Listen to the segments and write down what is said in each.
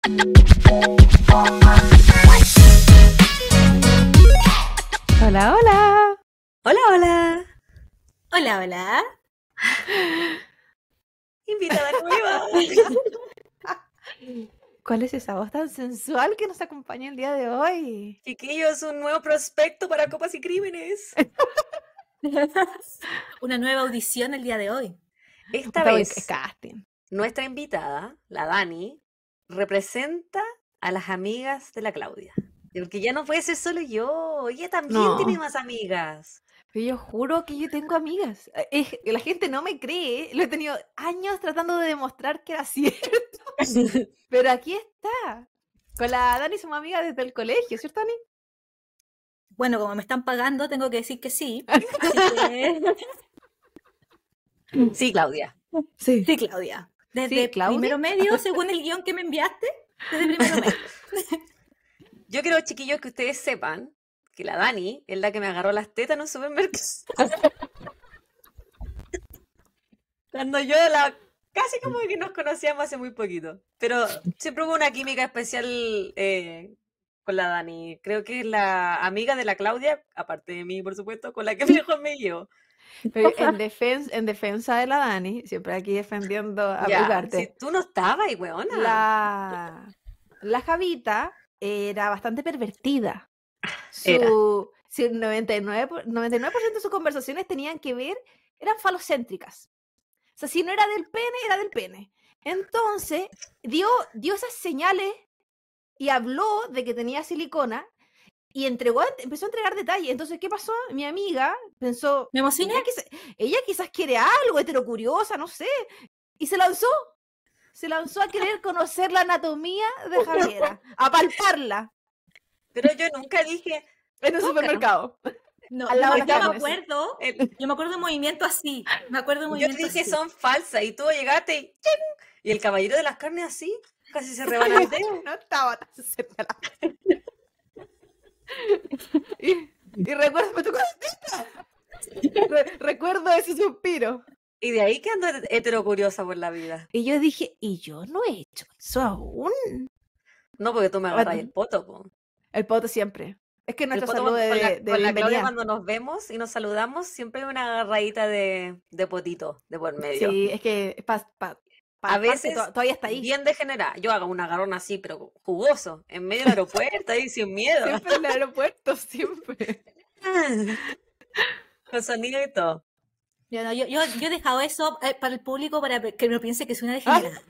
Hola, hola. Hola, hola. Hola, hola. Invitada nueva. ¿Cuál es esa voz tan sensual que nos acompaña el día de hoy? Chiquillos, un nuevo prospecto para Copas y Crímenes. Una nueva audición el día de hoy. Esta Está vez, casting. nuestra invitada, la Dani, representa a las amigas de la Claudia. Porque ya no puede ser solo yo, ella también No. tiene más amigas. Pero yo juro que yo tengo amigas. La gente no me cree. Lo he tenido años tratando de demostrar que era cierto. Pero aquí está. Con la Dani somos amigas desde el colegio, ¿cierto, Dani? Bueno, como me están pagando, tengo que decir que sí. Así que... Sí, Claudia. Sí. Sí, Claudia. Desde Sí, ¿Claudia? primero medio, según el guión que me enviaste, desde primero medio. Yo quiero, chiquillos, que ustedes sepan que la Dani es la que me agarró las tetas en un supermercado. Cuando yo casi como que nos conocíamos hace muy poquito. Pero siempre hubo una química especial con la Dani. Creo que es la amiga de la Claudia, aparte de mí, por supuesto, con la que mejor me llevo. Pero en defensa de la Dani, siempre aquí defendiendo a mi Ya, parte. si tú no estabas, weona. La Javita era bastante pervertida. Era. Si el 99% de sus conversaciones eran falocéntricas. O sea, si no era del pene, era del pene. Entonces, dio esas señales y habló de que tenía silicona y empezó a entregar detalles. Entonces, ¿qué pasó? Mi amiga pensó, ¿Me emocioné? ella quizás quiere algo, heterocuriosa, no sé. Y se lanzó a querer conocer la anatomía de Javiera, a palparla Pero yo nunca dije. en un supermercado. No, Al lado de yo las me carnes. acuerdo. Yo me acuerdo de movimiento así. Me acuerdo de Yo movimiento dije así. son falsas y tú llegaste y ¡ching! Y el caballero de las carnes así, casi se rebana el dedo. No estaba tan cerca y recuerdo, me tocó la teta. Recuerdo ese suspiro. Y de ahí que ando heterocuriosa por la vida. Y yo dije, y yo no he hecho eso aún. No, porque tú me agarras el poto, po. El poto siempre. Es que nuestra poto salud de con la Claudia bienvenida. cuando nos vemos y nos saludamos, siempre hay una agarradita de potito de por medio. Sí, es que A veces todavía está ahí. bien degenerada. Yo hago un agarrón así, pero jugoso, en medio del aeropuerto, ahí sin miedo. Siempre en el aeropuerto, siempre. Con sonido y todo. Yo he dejado eso para el público para que no piense que soy una degenerada.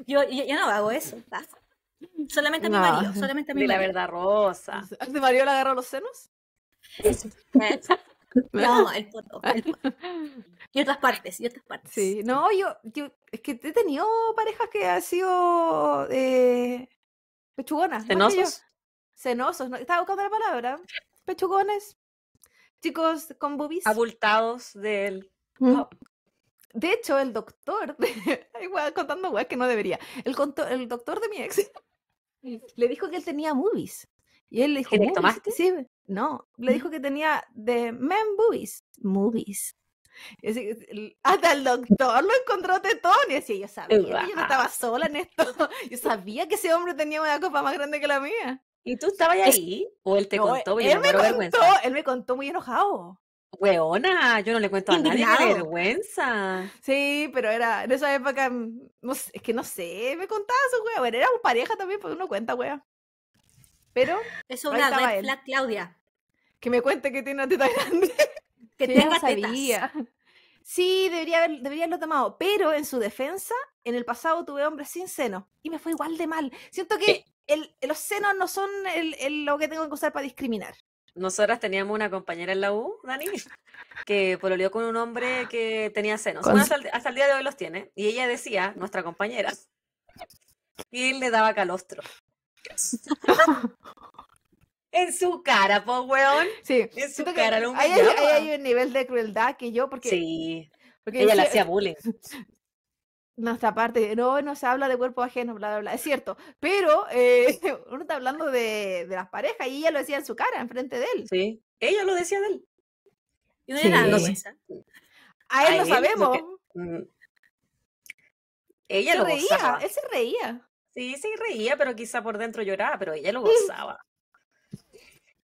Yo no hago eso. Solamente a mi marido. Solamente a mi De la marido. verdad rosa. ¿A tu marido le agarró los senos? No, el poto. Y otras partes. Sí, no, yo es que he tenido parejas que han sido pechugonas. ¿Cenosos? Cenosos, ¿no? Estaba buscando la palabra. Pechugones. Chicos con boobies. Abultados del... De hecho, el doctor, contando weas que no debería. El doctor de mi ex le dijo que él tenía boobies. Y él le dijo, ¿movies? Sí, no, le dijo que tenía de men boobies. Movies. Hasta el doctor lo encontró tetón y decía, yo sabía que yo no estaba sola en esto. Yo sabía que ese hombre tenía una copa más grande que la mía. ¿Y tú estabas ahí? ¿O él te contó? Él me contó muy enojado. Weona, yo no le cuento a nadie, qué vergüenza. Sí, pero era en esa época, no sé, es que no sé, me contaba su wea. Bueno, éramos pareja también, pues uno cuenta, wea. Pero eso es una red flag, Claudia. Que me cuente que tiene una teta grande. Que tenga tetas. Sí, debería haberlo tomado. Pero en su defensa, en el pasado tuve hombres sin seno. Y me fue igual de mal. Siento que los senos no son lo que tengo que usar para discriminar. Nosotras teníamos una compañera en la U, Dani, que pololeó con un hombre que tenía senos. Bueno, hasta el día de hoy los tiene. Y ella decía, nuestra compañera, y él le daba calostro. En su cara, po, weón. Sí. En su cara lo humillaba. Ahí hay un nivel de crueldad que yo, porque... Sí, porque ella le hacía bullying. Nuestra parte, no se habla de cuerpos ajenos, bla, bla, bla. Es cierto, pero uno está hablando de las parejas y ella lo decía en su cara, enfrente de él. Sí, ella lo decía de él. Y no era vergüenza. A él lo sabemos. Ella se lo reía, gozaba. él se reía. Sí, se reía, pero quizá por dentro lloraba, pero ella lo gozaba.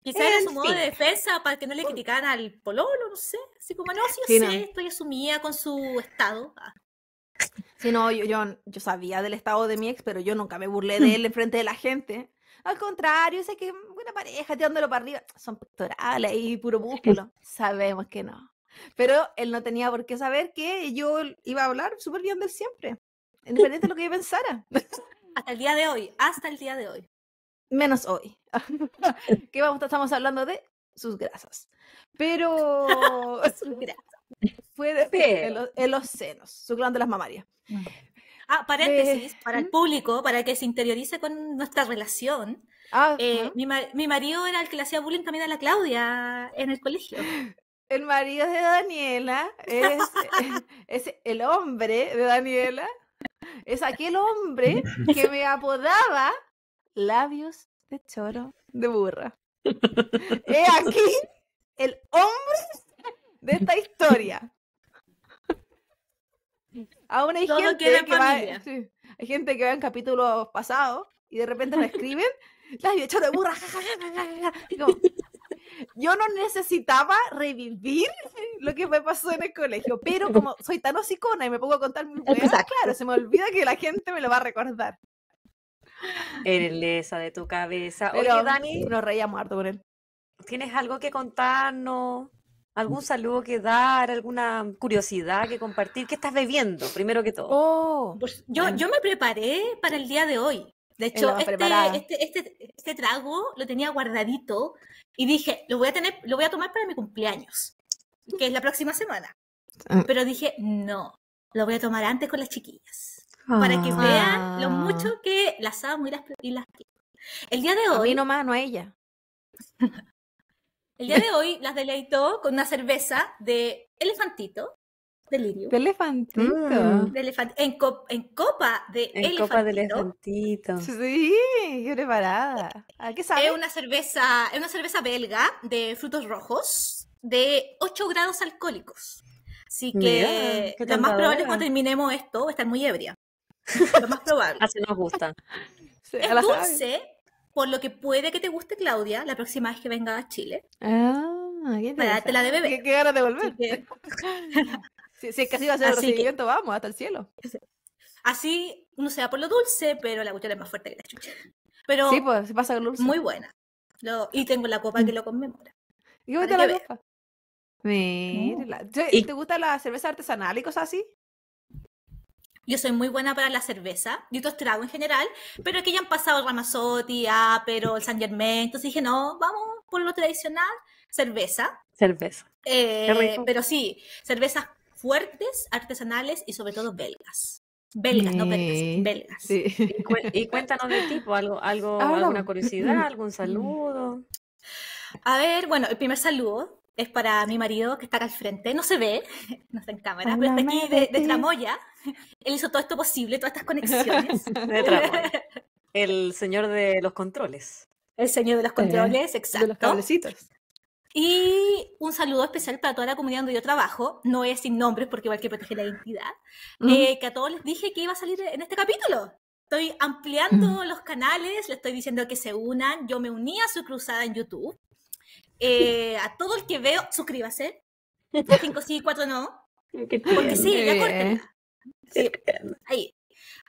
Quizás era su modo de defensa para que no le criticaran al pololo, no sé. Así como, no, sí, yo sé, estoy asumida con su estado. Sí, no, yo sabía del estado de mi ex, pero yo nunca me burlé de él enfrente de la gente. Al contrario, sé que una pareja tirándolo para arriba, son pectorales y puro músculo. Sabemos que no. Pero él no tenía por qué saber que yo iba a hablar súper bien de él siempre. Independiente de lo que yo pensara. Hasta el día de hoy, hasta el día de hoy. Menos hoy. Que estamos hablando de sus grasas. Pero fue en los senos, su glándula mamaria. Paréntesis, para el público, para que se interiorice con nuestra relación. Mi marido era el que le hacía bullying también a la Claudia en el colegio. El marido de Daniela es el hombre de Daniela. Es aquel hombre que me apodaba labios de choro de burra. He aquí el hombre de esta historia. Aún hay gente que va en capítulos pasados y de repente me escriben labios de choro de burra. Yo no necesitaba revivir lo que me pasó en el colegio, pero como soy tan hocicona y me pongo a contar mis weas, claro, se me olvida que la gente me lo va a recordar. Eres lesa de tu cabeza. Pero oye, Dani, nos reíamos harto con él. ¿Tienes algo que contarnos? ¿Algún saludo que dar? ¿Alguna curiosidad que compartir? ¿Qué estás bebiendo, primero que todo? Pues yo me preparé para el día de hoy. De hecho, este trago lo tenía guardadito y dije, lo voy a tomar para mi cumpleaños, que es la próxima semana. Pero dije, no, lo voy a tomar antes con las chiquillas, para que vean lo mucho que las amo y las quiero. El día de hoy... A mí nomás, no a ella. El día de hoy las deleito con una cerveza de elefantito. Delirio. De elefantito. En copa de elefantito. Copa de elefantito. Sí, qué preparada. ¿A qué sabe? Es una cerveza belga de frutos rojos de 8 grados alcohólicos. Así que lo más probable es cuando terminemos esto, va a estar muy ebria. Lo más probable. Así nos gusta. Es dulce, por lo que puede que te guste, Claudia, la próxima vez que venga a Chile. Qué para darte la de bebé. Qué ganas de volver. Si es que así va a ser el recibimiento, vamos, hasta el cielo. Así uno se va por lo dulce, pero la cuchara es más fuerte que la chucha. Pero sí, pues se pasa con dulce. Muy buena. Y tengo la copa que lo conmemora. ¿Y cómo te la copa? Mira. ¿Te gusta la cerveza artesanal y cosas así? Yo soy muy buena para la cerveza y otros tragos en general, pero aquí ya han pasado el Ramazzotti, pero el Saint Germain, entonces dije, no, vamos por lo tradicional, cerveza. Pero sí, cervezas fuertes, artesanales y sobre todo belgas. Belgas, no belgas, belgas. Sí. Y cuéntanos de tipo, alguna curiosidad, algún saludo. A ver, bueno, el primer saludo es para mi marido que está acá al frente, no se ve, no está en cámara, pero está aquí de Tramoya. Él hizo todo esto posible, todas estas conexiones. De Tramoya. El señor de los controles. El señor de los controles, exacto. De los cablecitos. Y un saludo especial para toda la comunidad donde yo trabajo, no es sin nombres porque igual que proteger la identidad, que a todos les dije que iba a salir en este capítulo. Estoy ampliando los canales, le estoy diciendo que se unan, yo me uní a su cruzada en YouTube. A todo el que veo, suscríbase. 5 sí, 4 no. Porque sí, ya córtenla. Sí, ahí.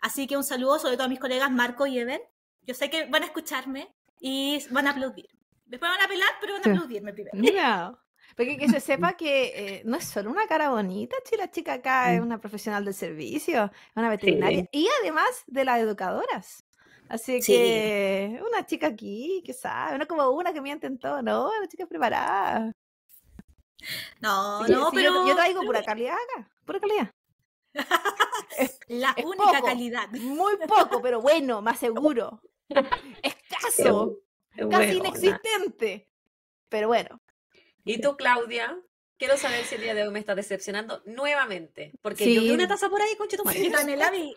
Así que un saludo sobre todo a mis colegas Marco y Ever. Yo sé que van a escucharme y van a aplaudir. Después van a pelar, pero van a aplaudirme primero. No, porque que se sepa que no es solo una cara bonita, la chica acá es una profesional del servicio, es una veterinaria y además de las educadoras. Así que una chica aquí que sabe, no como una que miente en todo, no, una chica preparada. No, pero yo traigo pura calidad acá, pura calidad. La única poco, calidad. Muy poco, pero bueno, más seguro. Escaso. Casi inexistente. Pero bueno. ¿Y tú, Claudia? Quiero saber si el día de hoy me estás decepcionando nuevamente. Porque yo vi una taza por ahí, concha tu madre. Yo también la vi.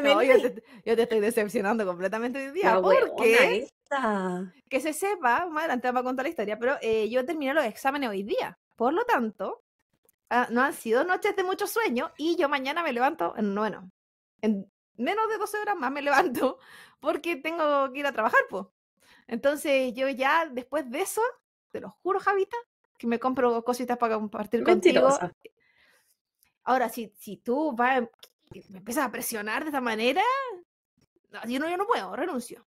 No, yo te estoy decepcionando completamente hoy día. Porque que se sepa, más adelante vamos a contar la historia, pero yo terminé los exámenes hoy día. Por lo tanto, no han sido noches de mucho sueño y yo mañana me levanto en menos de 12 horas más me levanto porque tengo que ir a trabajar, pues. Entonces yo ya después de eso, te lo juro, Javita, que me compro cositas para compartir contigo. Ahora, si tú vas, me empiezas a presionar de esta manera, no, yo no puedo, renuncio.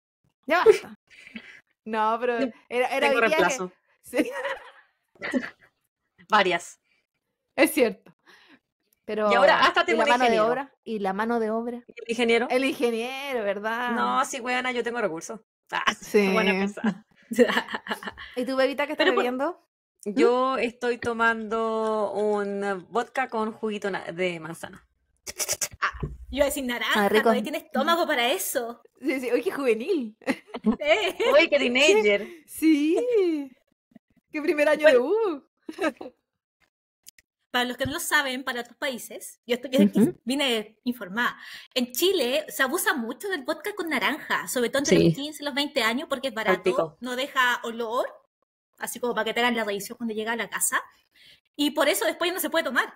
Ya basta. No, pero era tengo reemplazo. Sí. Varias. Es cierto. Pero y ahora hasta tengo la mano de obra. ¿Y la mano de obra? ¿El ingeniero? El ingeniero, ¿verdad? No, sí, weona, yo tengo recursos. Sí. Buena persona. ¿Y tu bebita qué estás bebiendo? Yo estoy tomando un vodka con juguito de manzana. Yo iba a decir naranja, no tienes estómago para eso. Sí, sí. Oye, qué juvenil. Oye, qué teenager. Sí. Qué primer año de U. Para los que no lo saben, para otros países, yo vine informada. En Chile se abusa mucho del vodka con naranja, sobre todo entre los 15 y los 20 años, porque es barato, no deja olor, así como para que te hagan la revisión cuando llega a la casa. Y por eso después no se puede tomar,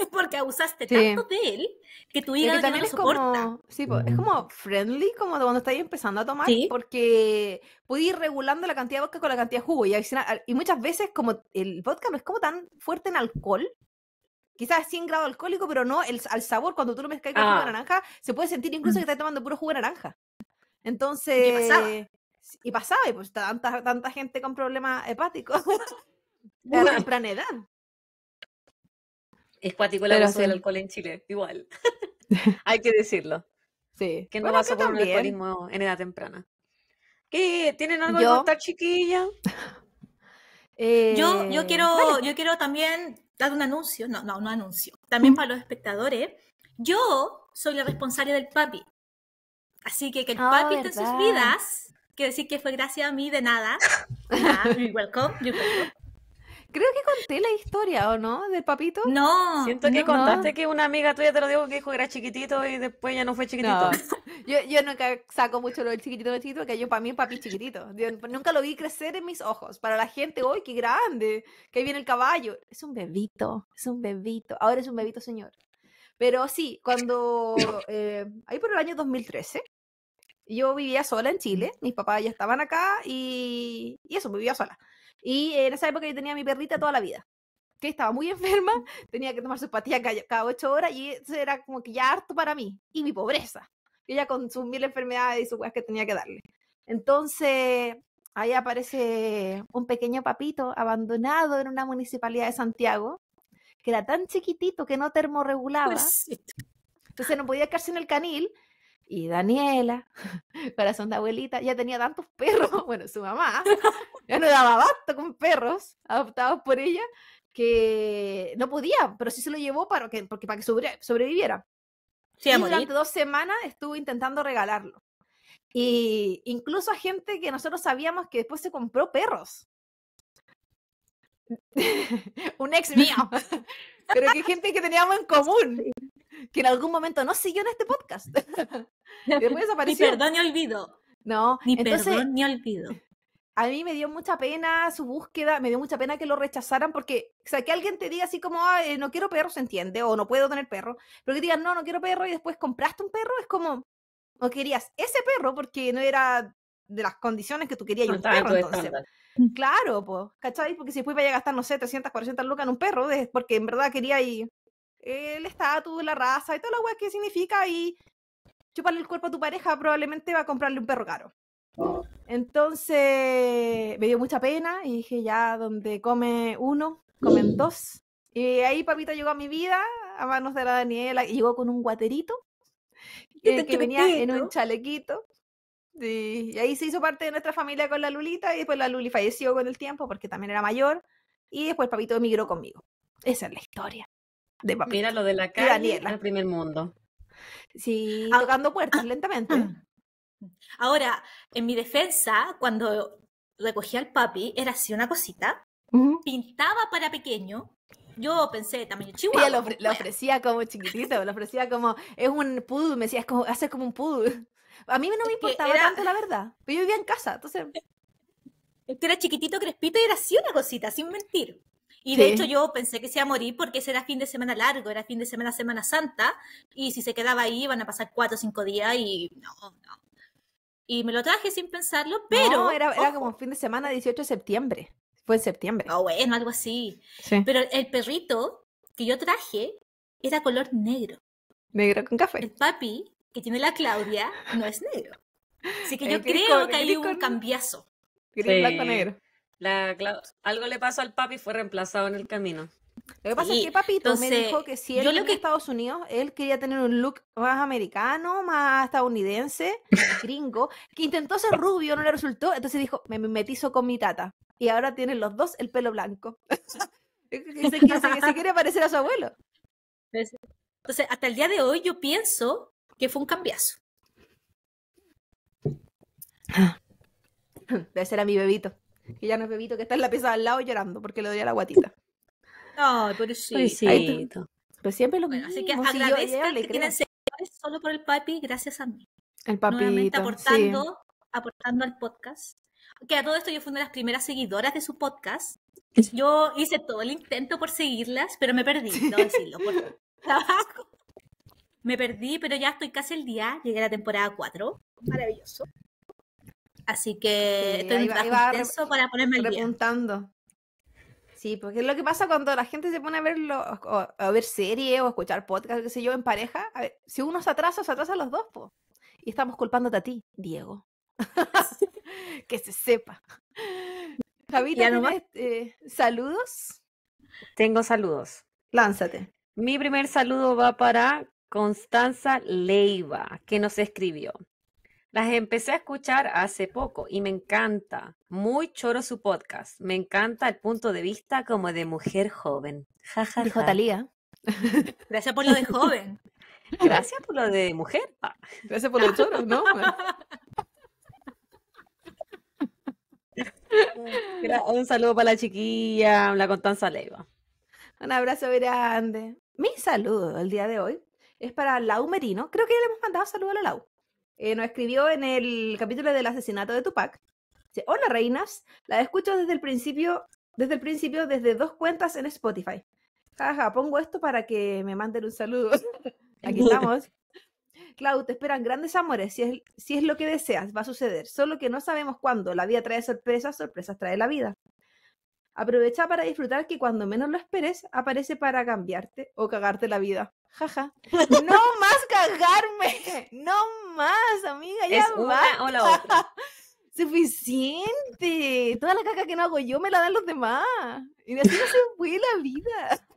porque abusaste tanto de él que tu hígado también no lo soporta. Es como friendly, como de cuando estás empezando a tomar, porque puedes ir regulando la cantidad de vodka con la cantidad de jugo. Y muchas veces, como el vodka no es como tan fuerte en alcohol, quizás 100 grados alcohólico, pero no al sabor. Cuando tú lo mezclas con jugo de naranja, se puede sentir incluso que estás tomando puro jugo de naranja. Entonces... Y pasaba, y pues tanta gente con problemas hepáticos a temprana edad. Es cuático el abuso del alcohol en Chile, igual. Hay que decirlo. Sí. Que no pasa por un alcoholismo en edad temprana. ¿Qué? ¿Tienen algo que contar, chiquilla? Yo quiero también dar un anuncio. No anuncio. También para los espectadores. Yo soy la responsable del papi. Así que el papi esté en sus vidas. Quiero decir que fue gracias a mí de nada. You're welcome. Creo que conté la historia, ¿o no? Del papito. No. Siento que contaste que una amiga tuya te lo dijo que dijo que era chiquitito y después ya no fue chiquitito. No. Yo nunca saco mucho lo del chiquitito, porque para mí el papi es chiquitito. Yo nunca lo vi crecer en mis ojos. Para la gente, ¡ay, qué grande! Que ahí viene el caballo. Es un bebito. Ahora es un bebito, señor. Pero sí, cuando... ahí por el año 2013... Yo vivía sola en Chile, mis papás ya estaban acá y eso, vivía sola. Y en esa época yo tenía a mi perrita toda la vida, que estaba muy enferma, tenía que tomar sus pastillas cada 8 horas y eso era como que ya harto para mí. Y mi pobreza, ella con sus 1000 enfermedades y sus cosas que tenía que darle. Entonces, ahí aparece un pequeño papito abandonado en una municipalidad de Santiago, que era tan chiquitito que no termorregulaba. Entonces no podía quedarse en el canil. Y Daniela, corazón de abuelita, ya tenía tantos perros, bueno, su mamá ya no daba abasto con perros adoptados por ella, que no podía, pero sí se lo llevó para que sobreviviera. Sí, y durante 2 semanas estuvo intentando regalarlo. Y incluso a gente que nosotros sabíamos que después se compró perros. Un ex mío, pero que gente que teníamos en común, que en algún momento no siguió en este podcast. Y después desapareció. Ni perdón ni olvido. No, perdón ni olvido. A mí me dio mucha pena su búsqueda, me dio mucha pena que lo rechazaran, porque, o sea, que alguien te diga así como, no quiero perro, se entiende, o no puedo tener perro, pero que digan, no quiero perro, y después compraste un perro, es como, o querías ese perro porque no era de las condiciones que tú querías un perro, entonces. Claro, pues, ¿cachai? Porque si después vaya a gastar, no sé, 300, 400 lucas en un perro, porque en verdad quería ir el estatus, la raza y toda la weá que significa, y chuparle el cuerpo a tu pareja probablemente va a comprarle un perro caro. Entonces me dio mucha pena y dije, ya, donde come uno, comen 2. Y ahí papito llegó a mi vida a manos de la Daniela, y llegó con un guaterito que venía en un chalequito. Y ahí se hizo parte de nuestra familia con la Lulita, y después la Luli falleció con el tiempo porque también era mayor, y después papito emigró conmigo. Esa es la historia de papito. Mira, lo de la calle al primer mundo. Sí, tocando puertas lentamente. Ahora, en mi defensa, cuando recogí al papi, era así una cosita, pintaba para pequeño. Yo pensé tamaño chihuahua. Ella lo ofrecía como chiquitito, lo ofrecía como, es un poodle, me decía, es como, hace como un poodle. A mí no me importaba tanto, la verdad, pero yo vivía en casa, entonces... Era chiquitito, crespito, y era así una cosita, sin mentir. Y de hecho yo pensé que se iba a morir porque ese era fin de semana largo, era fin de semana, Semana Santa, y si se quedaba ahí iban a pasar 4 o 5 días y no. Y me lo traje sin pensarlo, pero... No, era como fin de semana 18 de septiembre. Fue en septiembre. Bueno, algo así. Sí. Pero el perrito que yo traje era color negro. Negro con café. El papi que tiene la Claudia no es negro. Así que yo creo que hay un cambiazo. Gris, blanco, negro. Algo le pasó al papi, fue reemplazado en el camino. Lo que pasa es que Papito me dijo que si él venía a Estados Unidos, él quería tener un look más americano, más estadounidense, gringo, que intentó ser rubio, no le resultó, entonces dijo, me metizo con mi tata. Y ahora tienen los dos el pelo blanco. se quiere parecer a su abuelo. Entonces, hasta el día de hoy yo pienso que fue un cambiazo. Debe ser a mi bebito, que ya no es bebito, que está en la pieza al lado llorando porque le dolía la guatita. Ay, pobrecito. Pero siempre lo mismo. Así que agradezcan que tienen seguidores solo por el papi, gracias a mí. El papito. Nuevamente aportando al podcast. Que a todo esto yo fui una de las primeras seguidoras de su podcast. Yo hice todo el intento por seguirlas, pero me perdí, no decirlo, por trabajo. Me perdí, pero ya estoy casi al día. Llegué a la temporada 4. Maravilloso. Así que estoy en un trabajo intenso para ponerme al día. Repuntando. Sí, porque es lo que pasa cuando la gente se pone a verlo, a ver series o escuchar podcast, qué sé yo, en pareja. A ver, si uno se atrasa los dos, po. Y estamos culpándote a ti, Diego. Que se sepa. Javita, ¿tienes saludos? Tengo saludos. Lánzate. Mi primer saludo va para Constanza Leiva, que nos escribió. Las empecé a escuchar hace poco y me encanta. Muy choro su podcast. Me encanta el punto de vista como de mujer joven. Ja, ja, Dijo ja. Talía. Gracias por lo de joven. Gracias por lo de mujer. Gracias por lo choro, ¿no? Un saludo para la chiquilla, la Constanza Leiva. Un abrazo grande. Mi saludo el día de hoy es para Lau Merino. Creo que ya le hemos mandado saludo a la Lau. Nos escribió en el capítulo del asesinato de Tupac. Dice, hola reinas, la escucho desde el principio desde 2 cuentas en Spotify. Jaja, pongo esto para que me manden un saludo. Aquí estamos. Clau, te esperan grandes amores, si es lo que deseas, va a suceder. Solo que no sabemos cuándo. La vida trae sorpresas, sorpresas trae la vida. Aprovecha para disfrutar que cuando menos lo esperes, aparece para cambiarte o cagarte la vida. Jaja. ¡No más cagarme! ¡No más, amiga! ¡Ya es una o la otra! ¡Suficiente! Toda la caca que no hago yo me la dan los demás. Y así no se fue la vida.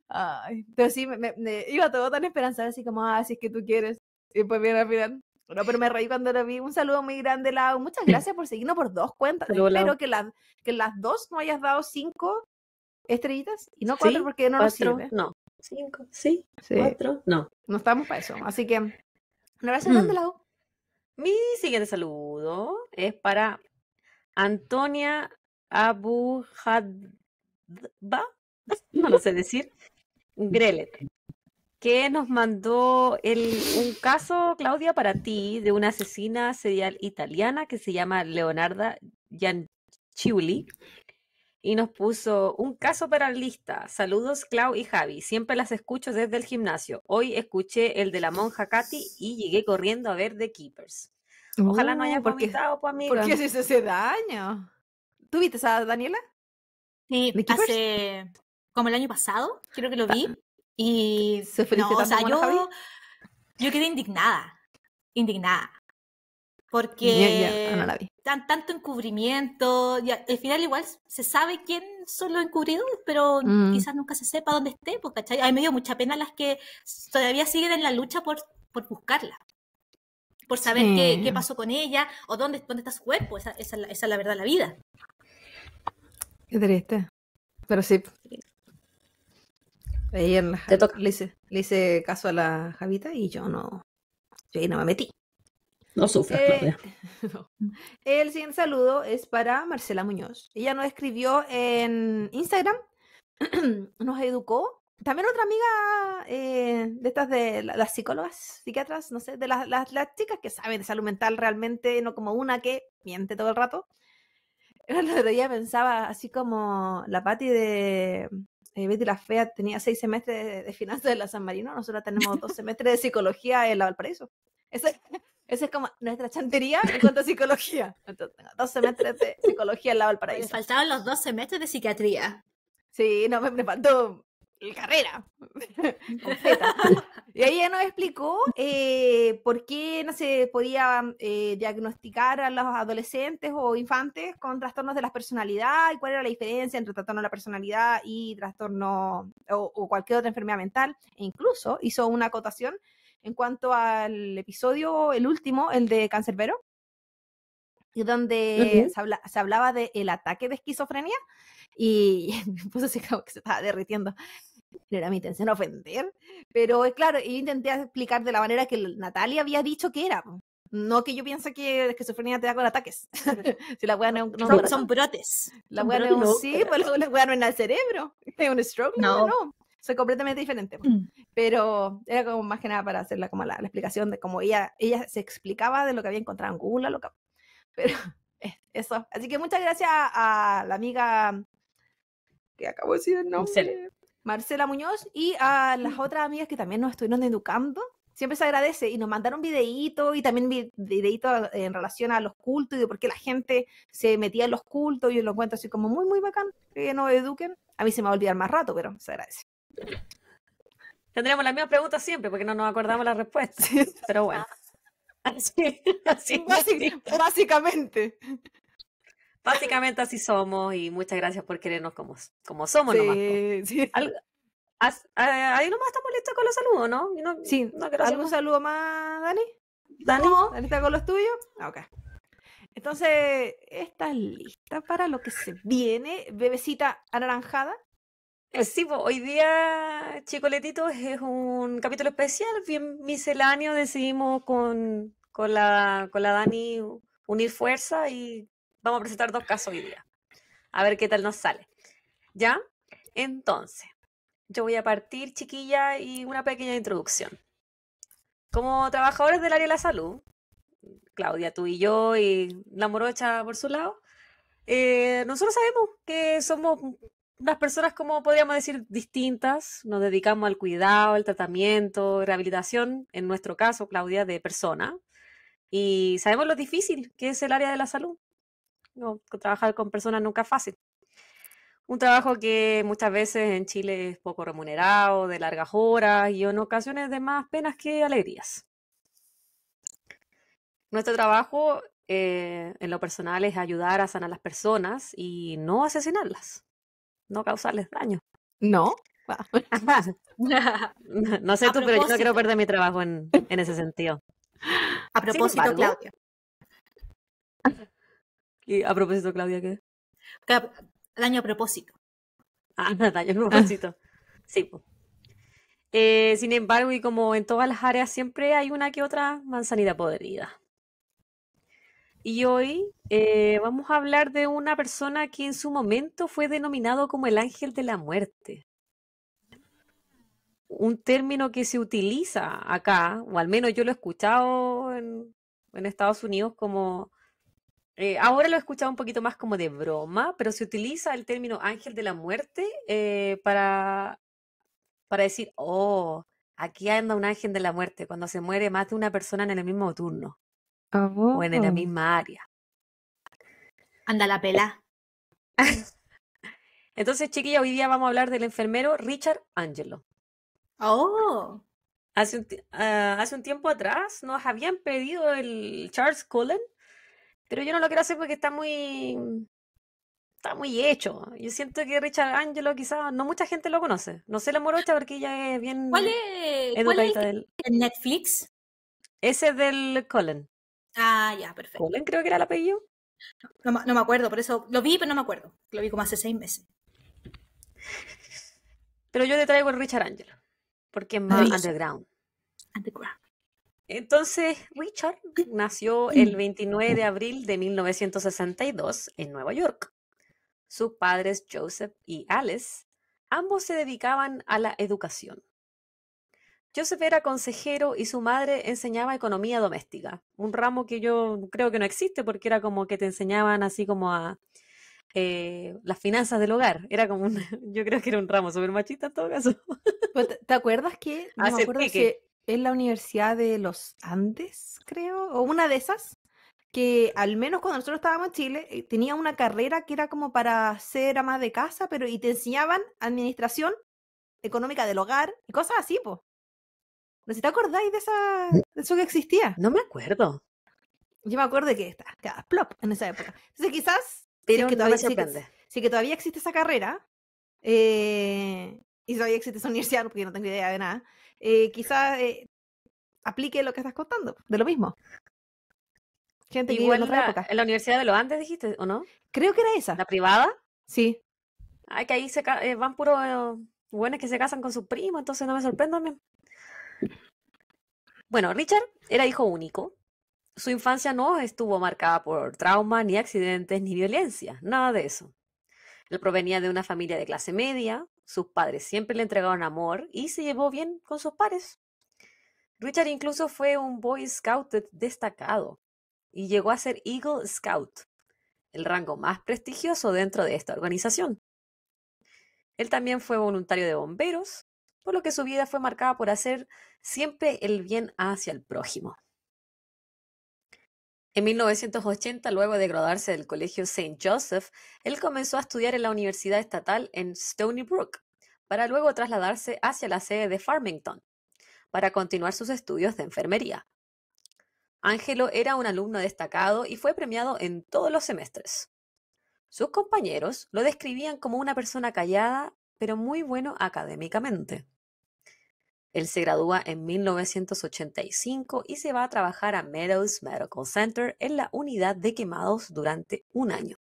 Ay, pero sí, me iba todo tan esperanzado, así como, si es que tú quieres. Y después viene al final. No, pero me reí cuando lo vi. Un saludo muy grande, Lau. Muchas gracias por seguirnos por 2 cuentas. Espero que las 2 no hayas dado 5 estrellitas y no 4 porque no nos sirve. No, 5, sí, 4, no. No estamos para eso. Así que, un abrazo grande, Lau. Mi siguiente saludo es para Antonia Abujadba, no lo sé decir, Grelet, que nos mandó un caso, Claudia, para ti, de una asesina serial italiana que se llama Leonarda Gianciulli, y nos puso un caso para la lista. Saludos, Clau y Javi, siempre las escucho desde el gimnasio. Hoy escuché el de la monja Katy y llegué corriendo a ver The Keepers. Ojalá no haya vomitado, pues, amiga. ¿Por qué se hace daño? ¿Tú viste esa Daniela? Sí, hace como el año pasado, creo que lo vi. Y no, o sea, yo quedé indignada. Porque no la vi. Tanto encubrimiento, y al final igual se sabe quién son los encubridores, pero quizás nunca se sepa dónde esté, pues, ¿cachai? A mí me dio mucha pena las que todavía siguen en la lucha por buscarla, por saber qué pasó con ella, o dónde está su cuerpo. Esa es la verdad de la vida. Qué triste. Pero sí. Ahí le hice caso a la Javita y yo ahí no me metí. No sufras, Claudia. No. El siguiente saludo es para Marcela Muñoz. Ella nos escribió en Instagram, nos educó. También otra amiga de estas de las psicólogas, psiquiatras, no sé, de las chicas que saben de salud mental realmente, no como una que miente todo el rato. El otro día pensaba, así como la Pati de Betty la Fea tenía 6 semestres de finanzas en la San Marino, nosotros tenemos 2 semestres de psicología en la Valparaíso. Ese es como nuestra chantería en cuanto a psicología. Entonces, 2 semestres de psicología en la Me Valparaíso. faltaban los 2 semestres de psiquiatría. Sí, no, me faltó la carrera completa. Y ahí ella nos explicó por qué no se podía diagnosticar a los adolescentes o infantes con trastornos de la personalidad y cuál era la diferencia entre trastorno de la personalidad y trastorno o cualquier otra enfermedad mental. E incluso hizo una acotación en cuanto al episodio, el último, el de Cancerbero, donde se hablaba del ataque de esquizofrenia y me puse así como que se estaba derritiendo. No era mi intención ofender, pero claro, yo intenté explicar de la manera que Natalia había dicho que era. No que yo piense que esquizofrenia te da con ataques. Si la weá no son brotes. La weá no es un sí, pues la weá no es en el cerebro. Es un stroke, no. Soy completamente diferente. Pero era como más que nada para hacerla como la explicación de cómo ella se explicaba de lo que había encontrado en Google, loca. Pero eso. Así que muchas gracias a la amiga que acabo de decir el nombre. Marcela Muñoz, y a las otras amigas que también nos estuvieron educando. Siempre se agradece y nos mandaron videitos y también videitos en relación a los cultos y de por qué la gente se metía en los cultos. Y yo lo encuentro así como muy, muy bacán que nos eduquen. A mí se me va a olvidar más rato, pero se agradece. Tendremos las mismas preguntas siempre porque no nos acordamos la respuesta. Sí. Pero bueno. Básicamente. Básicamente así somos y muchas gracias por querernos como somos nomás. Sí. Ahí nomás estamos listos con los saludos, ¿no? Sí, ¿algún saludo más, Dani? ¿Dani? ¿Dani está con los tuyos? Ok. Entonces, ¿estás lista para lo que se viene? Bebecita anaranjada. Sí, pues, hoy día, Chicoletitos, es un capítulo especial, bien misceláneo. Decidimos con la Dani unir fuerza y vamos a presentar 2 casos hoy día. A ver qué tal nos sale. ¿Ya? Entonces, yo voy a partir, chiquilla, y una pequeña introducción. Como trabajadores del área de la salud, Claudia, tú y yo, y la morocha por su lado, nosotros sabemos que somos unas personas, como podríamos decir, distintas. Nos dedicamos al cuidado, al tratamiento, rehabilitación, en nuestro caso, Claudia, de persona. Y sabemos lo difícil que es el área de la salud. No, trabajar con personas nunca es fácil. Un trabajo que muchas veces en Chile es poco remunerado, de largas horas y en ocasiones de más penas que alegrías. Nuestro trabajo en lo personal es ayudar a sanar a las personas y no asesinarlas, no causarles daño. ¿No? No sé tú, pero yo no quiero perder mi trabajo en ese sentido. A propósito, Claudia. ¿Y a propósito, Claudia, qué? Daño a propósito. Daño a propósito. Sí, pues. Sin embargo, y como en todas las áreas, siempre hay una que otra manzanita podrida. Y hoy vamos a hablar de una persona que en su momento fue denominado como el ángel de la muerte. Un término que se utiliza acá, o al menos yo lo he escuchado en Estados Unidos como... ahora lo he escuchado un poquito más como de broma, pero se utiliza el término ángel de la muerte para decir, oh, aquí anda un ángel de la muerte, cuando se muere más de una persona en el mismo turno o en la misma área. Anda la pela. Entonces, chiquilla, hoy día vamos a hablar del enfermero Richard Angelo. Oh. Hace un tiempo atrás nos habían pedido el Charles Cullen, pero yo no lo quiero hacer porque está muy hecho. Yo siento que Richard Angelo quizás no mucha gente lo conoce. No sé la morocha porque ella es bien educadita. ¿Cuál es el Netflix? Ese del Cullen. Ah, ya, perfecto. Cullen creo que era el apellido. No me acuerdo, por eso lo vi, pero no me acuerdo. Lo vi como hace 6 meses. Pero yo te traigo el Richard Angelo, porque es más underground. Entonces, Richard nació el 29 de abril de 1962 en Nueva York. Sus padres, Joseph y Alice, ambos se dedicaban a la educación. Joseph era consejero y su madre enseñaba economía doméstica, un ramo que yo creo que no existe porque era como que te enseñaban así como a las finanzas del hogar. Era como yo creo que era un ramo súper machista en todo caso. ¿Te acuerdas que, no me Hacer acuerdo si queque. es la Universidad de los Andes, creo, o una de esas, que al menos cuando nosotros estábamos en Chile, tenía una carrera que era como para ser ama de casa, pero y te enseñaban administración económica del hogar y cosas así, pues. No sé si te acordáis de eso que existía. No me acuerdo, Yo me acuerdo de que estaba plop en esa época. Entonces quizás, pero que no me todavía, sorprende. si que todavía existe esa carrera, y todavía existe esa universidad, porque yo no tengo idea de nada, quizás aplique lo que estás contando, de lo mismo. Gente que vive en Igual otra época. en la Universidad de los Andes dijiste, ¿o no? Creo que era esa. ¿La privada? Sí. Ay, que ahí van puros buenos que se casan con su primo, entonces no me sorprendo a mí. Bueno, Richard era hijo único. Su infancia no estuvo marcada por trauma, ni accidentes, ni violencia, nada de eso. Él provenía de una familia de clase media, sus padres siempre le entregaron amor y se llevó bien con sus pares. Richard incluso fue un Boy Scout destacado y llegó a ser Eagle Scout, el rango más prestigioso dentro de esta organización. Él también fue voluntario de bomberos, por lo que su vida fue marcada por hacer siempre el bien hacia el prójimo. En 1980, luego de graduarse del colegio St. Joseph, él comenzó a estudiar en la Universidad Estatal en Stony Brook, para luego trasladarse hacia la sede de Farmington, para continuar sus estudios de enfermería. Angelo era un alumno destacado y fue premiado en todos los semestres. Sus compañeros lo describían como una persona callada, pero muy bueno académicamente. Él se gradúa en 1985 y se va a trabajar a Meadows Medical Center en la unidad de quemados durante un año.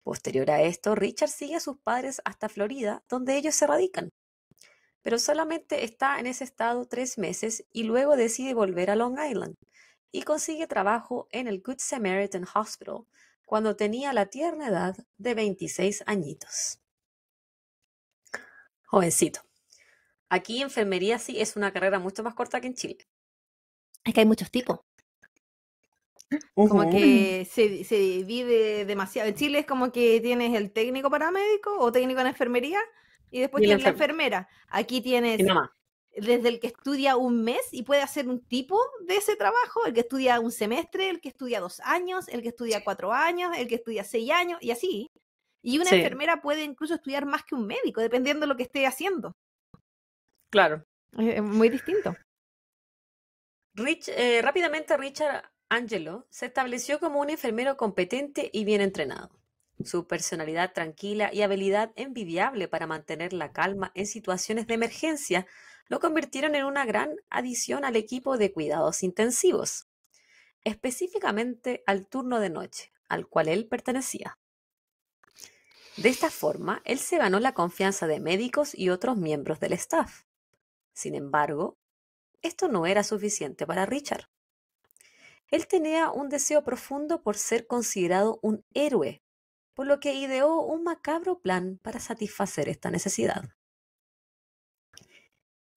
Posterior a esto, Richard sigue a sus padres hasta Florida, donde ellos se radican. Pero solamente está en ese estado 3 meses y luego decide volver a Long Island y consigue trabajo en el Good Samaritan Hospital cuando tenía la tierna edad de 26 añitos. Jovencito. Aquí enfermería sí es una carrera mucho más corta que en Chile. Es que hay muchos tipos. Como que se divide demasiado. En Chile es como que tienes el técnico paramédico o técnico en enfermería y después tienes la enfermera. Aquí tienes desde el que estudia un mes y puede hacer un tipo de ese trabajo, el que estudia un semestre, el que estudia 2 años, el que estudia 4 años, el que estudia 6 años y así. Y una enfermera puede incluso estudiar más que un médico, dependiendo de lo que esté haciendo. Claro. Es muy distinto. Rápidamente Richard Angelo se estableció como un enfermero competente y bien entrenado. Su personalidad tranquila y habilidad envidiable para mantener la calma en situaciones de emergencia lo convirtieron en una gran adición al equipo de cuidados intensivos, específicamente al turno de noche, al cual él pertenecía. De esta forma, él se ganó la confianza de médicos y otros miembros del staff. Sin embargo, esto no era suficiente para Richard. Él tenía un deseo profundo por ser considerado un héroe, por lo que ideó un macabro plan para satisfacer esta necesidad.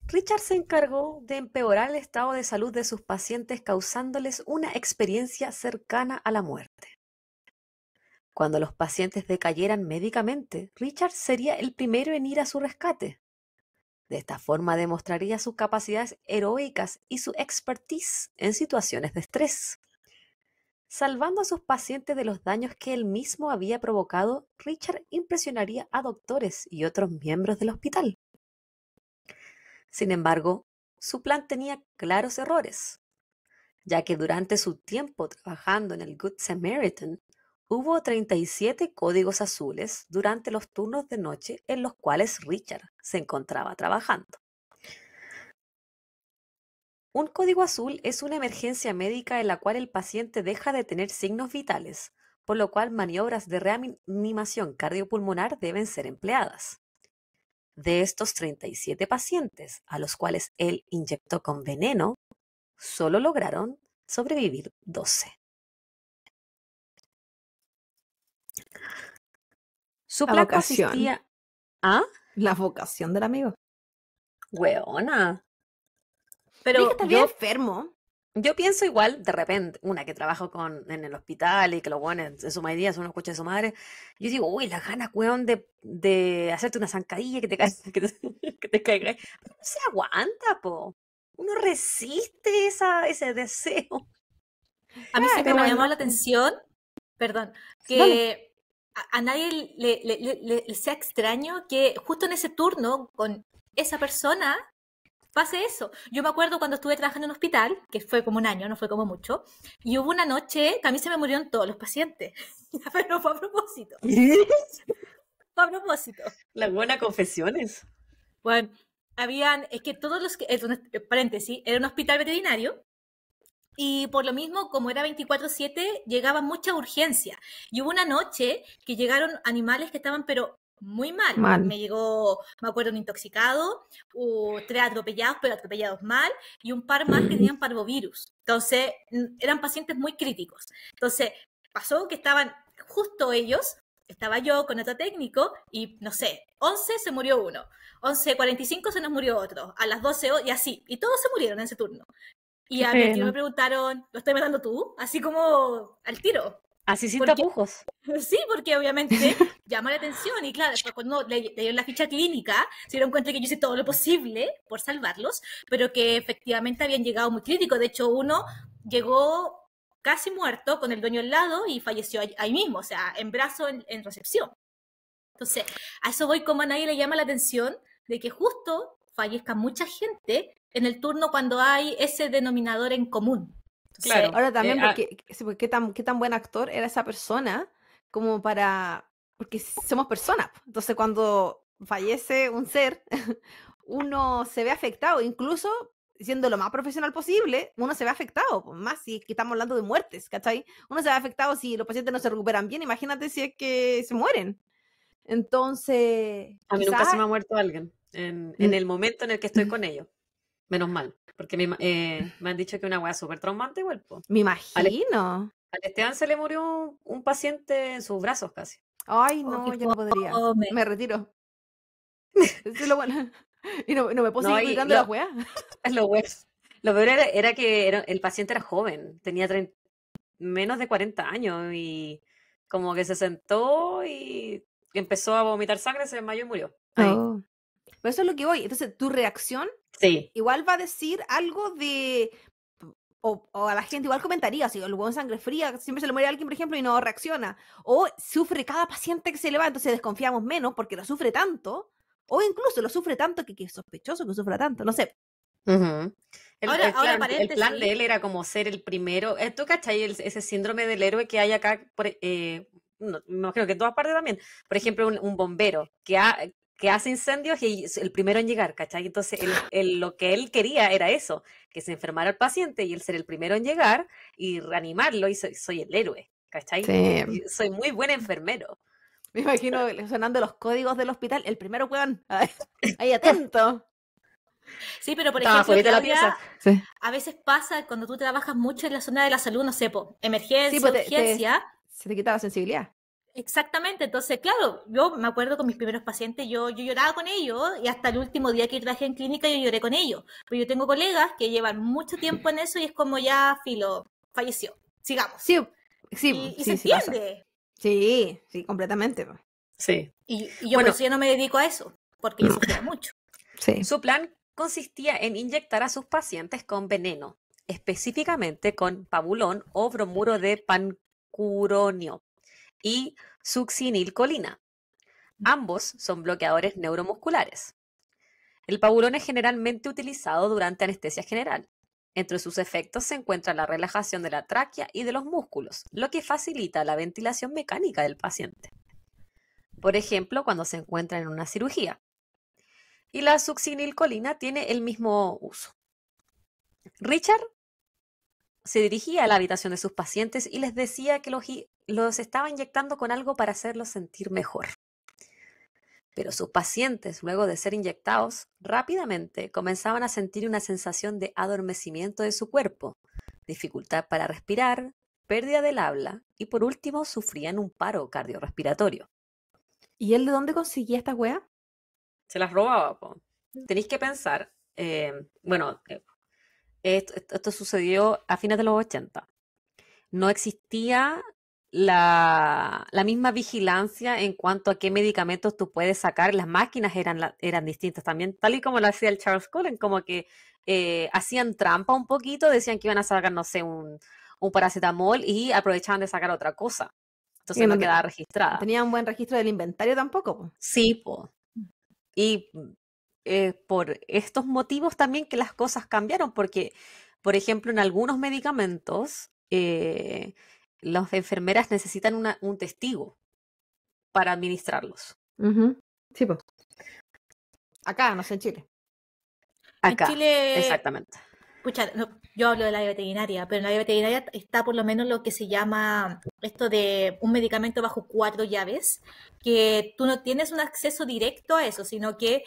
Richard se encargó de empeorar el estado de salud de sus pacientes causándoles una experiencia cercana a la muerte. Cuando los pacientes decayeran médicamente, Richard sería el primero en ir a su rescate. De esta forma demostraría sus capacidades heroicas y su expertise en situaciones de estrés. Salvando a sus pacientes de los daños que él mismo había provocado, Richard impresionaría a doctores y otros miembros del hospital. Sin embargo, su plan tenía claros errores, ya que durante su tiempo trabajando en el Good Samaritan, hubo 37 códigos azules durante los turnos de noche en los cuales Richard se encontraba trabajando. Un código azul es una emergencia médica en la cual el paciente deja de tener signos vitales, por lo cual maniobras de reanimación cardiopulmonar deben ser empleadas. De estos 37 pacientes a los cuales él inyectó con veneno, solo lograron sobrevivir 12. Su plan consistía... ¿Ah? La vocación del amigo. Weona. Pero está bien enfermo. Yo pienso igual, de repente, una que trabajo en el hospital y que los buenos en su mayoría son unos coches de su madre, yo digo, uy, las ganas, weón, de hacerte una zancadilla que te caiga, que te caiga. Pero no se aguanta, po. Uno resiste ese deseo. A mí siempre me llamó la atención, perdón, que a nadie le sea extraño que justo en ese turno con esa persona pase eso. Yo me acuerdo cuando estuve trabajando en un hospital, que fue como un año, no fue como mucho, y hubo una noche que a mí se me murieron todos los pacientes. Pero no fue a propósito. Fue a propósito. Las buenas confesiones. Bueno, es que todos los que, paréntesis, era un hospital veterinario, y por lo mismo, como era 24/7, llegaba mucha urgencia. Y hubo una noche que llegaron animales que estaban, pero muy mal. Me llegó, me acuerdo, un intoxicado, 3 atropellados, pero atropellados mal, y un par más que tenían parvovirus. Entonces, eran pacientes muy críticos. Entonces, pasó que estaban justo ellos, estaba yo con otro técnico, y no sé, 11 se murió uno, 11:45 se nos murió otro, a las 12 y así, y todos se murieron en ese turno. Y a mí me preguntaron, ¿lo estás matando tú? Así como al tiro. Así sin tapujos. Sí, porque obviamente llama la atención. Y claro, después cuando le dieron la ficha clínica, se dieron cuenta que yo hice todo lo posible por salvarlos, pero que efectivamente habían llegado muy críticos. De hecho, uno llegó casi muerto con el dueño al lado y falleció ahí mismo, o sea, en brazo en recepción. Entonces, a eso voy, como a nadie le llama la atención de que justo fallezca mucha gente en el turno cuando hay ese denominador en común. Entonces, claro. Ahora también, porque qué tan buen actor era esa persona como para... Porque somos personas. Entonces, cuando fallece un ser, uno se ve afectado. Incluso, siendo lo más profesional posible, uno se ve afectado. Más si es que estamos hablando de muertes, ¿cachai? Uno se ve afectado si los pacientes no se recuperan bien. Imagínate si es que se mueren. Entonces... A mí nunca se me ha muerto alguien en el momento en el que estoy con ellos. Menos mal, porque me han dicho que una weá súper traumante igual. Po. Me imagino. Al Esteban se le murió un paciente en sus brazos casi. Ay, no, yo no podría. Me retiro. Eso es lo bueno. Y no me puedo seguir cuidando la weá. Lo bueno. Lo peor era que el paciente era joven, tenía menos de 40 años y como que se sentó y empezó a vomitar sangre, se desmayó y murió. Oh. Pero eso es lo que voy. Entonces, tu reacción igual va a decir algo de... O a la gente igual comentaría, si el hueón sangre fría, siempre se le muere a alguien, por ejemplo, y no reacciona. O sufre cada paciente que se le va, entonces desconfiamos menos porque lo sufre tanto. O incluso lo sufre tanto que es sospechoso que sufra tanto, no sé. El plan de él era como ser el primero. ¿Tú cachai ese síndrome del héroe que hay acá? No, me imagino que en todas partes también. Por ejemplo, un bombero que hace incendios y es el primero en llegar, ¿cachai? Entonces, lo que él quería era eso, que se enfermara el paciente y él ser el primero en llegar y reanimarlo y soy el héroe, ¿cachai? Sí. Soy muy buen enfermero. Me imagino sonando los códigos del hospital, el primero, weón, ahí atento. Sí, pero por ejemplo, Claudia, a veces pasa cuando tú trabajas mucho en la zona de la salud, no sé, emergencia, urgencia. Se te quita la sensibilidad. Exactamente, entonces, claro, yo me acuerdo con mis primeros pacientes, yo lloraba con ellos y hasta el último día que trabajé en clínica yo lloré con ellos. Pero yo tengo colegas que llevan mucho tiempo en eso y es como ya, filo, falleció, sigamos. Sí, y se entiende. Sí, completamente. Sí. Y yo por eso ya no me dedico a eso, porque yo sufría mucho. Sí. Su plan consistía en inyectar a sus pacientes con veneno, específicamente con pabulón o bromuro de pancuronio y succinilcolina. Ambos son bloqueadores neuromusculares. El pabulón es generalmente utilizado durante anestesia general. Entre sus efectos se encuentra la relajación de la tráquea y de los músculos, lo que facilita la ventilación mecánica del paciente. Por ejemplo, cuando se encuentra en una cirugía. Y la succinilcolina tiene el mismo uso. Richard se dirigía a la habitación de sus pacientes y les decía que los estaba inyectando con algo para hacerlos sentir mejor. Pero sus pacientes, luego de ser inyectados, rápidamente comenzaban a sentir una sensación de adormecimiento de su cuerpo, dificultad para respirar, pérdida del habla y por último sufrían un paro cardiorrespiratorio. ¿Y él de dónde conseguía esta weá? Se las robaba, po. Tenéis que pensar, Esto sucedió a fines de los 80. No existía la misma vigilancia en cuanto a qué medicamentos tú puedes sacar. Las máquinas eran distintas también, tal y como lo hacía el Charles Cullen, como que hacían trampa un poquito, decían que iban a sacar, no sé, un paracetamol y aprovechaban de sacar otra cosa. Entonces no quedaba registrada. Tenía un buen registro del inventario tampoco, po. Sí, po. Y por estos motivos también que las cosas cambiaron, porque, por ejemplo, en algunos medicamentos, las enfermeras necesitan un testigo para administrarlos. Sí, pues. Acá, no sé, en Chile. Acá, en Chile, exactamente. Pucha, yo hablo de la veterinaria, pero en la veterinaria está por lo menos lo que se llama esto de un medicamento bajo 4 llaves, que tú no tienes un acceso directo a eso, sino que,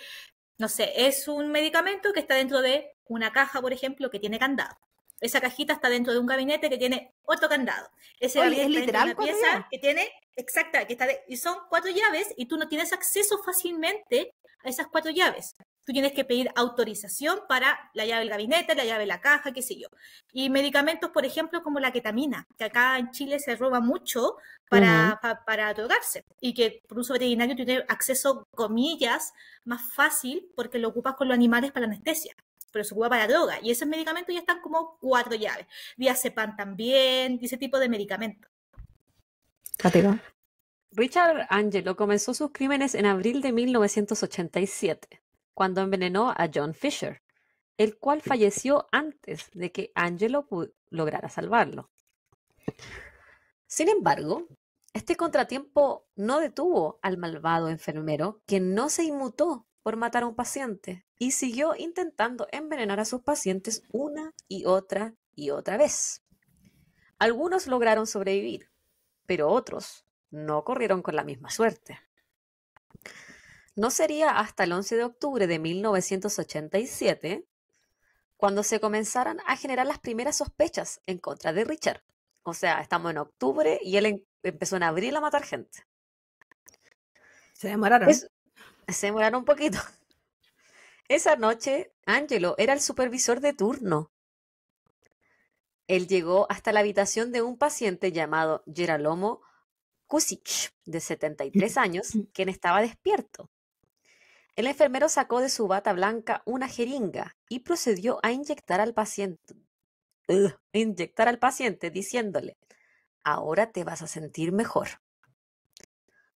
no sé, es un medicamento que está dentro de una caja, por ejemplo, que tiene candado. Esa cajita está dentro de un gabinete que tiene otro candado. Ese gabinete ¿es literal está dentro de una pieza que tiene, exacta, y son 4 llaves y tú no tienes acceso fácilmente a esas 4 llaves. Tú tienes que pedir autorización para la llave del gabinete, la llave de la caja, qué sé yo. Y medicamentos, por ejemplo, como la ketamina, que acá en Chile se roba mucho para drogarse. Y que por uso veterinario tú tienes acceso, comillas, más fácil porque lo ocupas con los animales para anestesia. Pero se ocupa para droga. Y esos medicamentos ya están como 4 llaves. Diazepam también, y ese tipo de medicamentos. Richard Angelo comenzó sus crímenes en abril de 1987. Cuando envenenó a John Fisher, el cual falleció antes de que Angelo lograra salvarlo. Sin embargo, este contratiempo no detuvo al malvado enfermero, que no se inmutó por matar a un paciente y siguió intentando envenenar a sus pacientes una y otra vez. Algunos lograron sobrevivir, pero otros no corrieron con la misma suerte. No sería hasta el 11 de octubre de 1987 cuando se comenzaron a generar las primeras sospechas en contra de Richard. O sea, estamos en octubre y él empezó en abril a matar gente. Se demoraron. Se demoraron un poquito. Esa noche, Angelo era el supervisor de turno. Él llegó hasta la habitación de un paciente llamado Gerolamo Kusic, de 73 años, quien estaba despierto. El enfermero sacó de su bata blanca una jeringa y procedió a inyectar al paciente, diciéndole: ahora te vas a sentir mejor.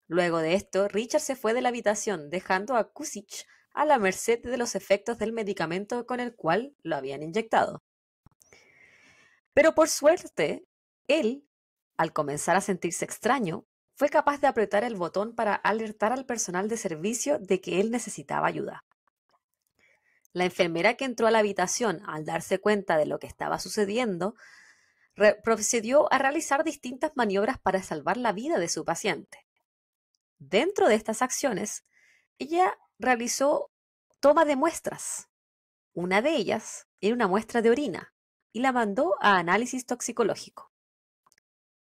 Luego de esto, Richard se fue de la habitación, dejando a Kusic a la merced de los efectos del medicamento con el cual lo habían inyectado. Pero por suerte, él, al comenzar a sentirse extraño, fue capaz de apretar el botón para alertar al personal de servicio de que él necesitaba ayuda. La enfermera que entró a la habitación al darse cuenta de lo que estaba sucediendo, procedió a realizar distintas maniobras para salvar la vida de su paciente. Dentro de estas acciones, ella realizó toma de muestras. Una de ellas era una muestra de orina y la mandó a análisis toxicológico,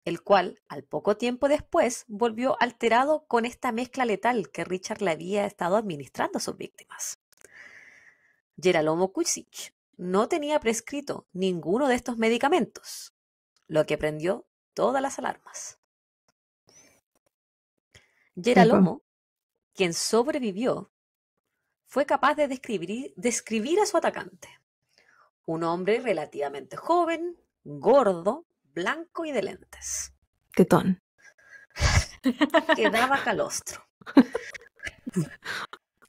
el cual, al poco tiempo después, volvió alterado con esta mezcla letal que Richard le había estado administrando a sus víctimas. Gerolamo Kusic no tenía prescrito ninguno de estos medicamentos, lo que prendió todas las alarmas. Gerolamo, quien sobrevivió, fue capaz de describir a su atacante. Un hombre relativamente joven, gordo, blanco y de lentes. Tetón. Que daba calostro.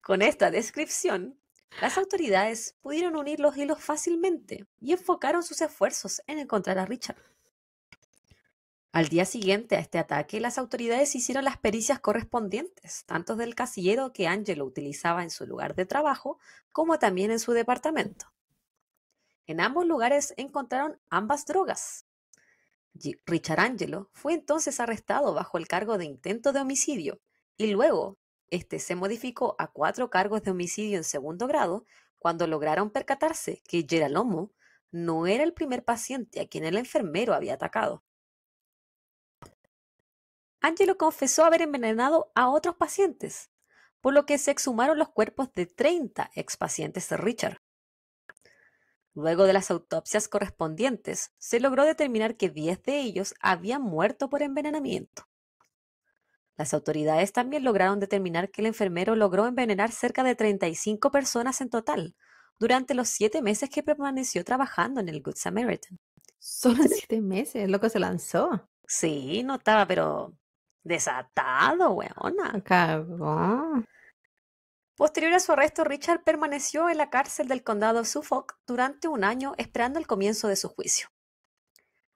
Con esta descripción, las autoridades pudieron unir los hilos fácilmente y enfocaron sus esfuerzos en encontrar a Richard. Al día siguiente a este ataque, las autoridades hicieron las pericias correspondientes, tanto del casillero que Angelo utilizaba en su lugar de trabajo, como también en su departamento. En ambos lugares encontraron ambas drogas. Richard Angelo fue entonces arrestado bajo el cargo de intento de homicidio y luego este se modificó a 4 cargos de homicidio en segundo grado cuando lograron percatarse que Gerolamo no era el primer paciente a quien el enfermero había atacado. Angelo confesó haber envenenado a otros pacientes, por lo que se exhumaron los cuerpos de 30 expacientes de Richard. Luego de las autopsias correspondientes, se logró determinar que 10 de ellos habían muerto por envenenamiento. Las autoridades también lograron determinar que el enfermero logró envenenar cerca de 35 personas en total durante los 7 meses que permaneció trabajando en el Good Samaritan. Solo en 7 meses, el loco se lanzó. Sí, no estaba, pero desatado, weona. Cagó. Posterior a su arresto, Richard permaneció en la cárcel del condado Suffolk durante 1 año esperando el comienzo de su juicio.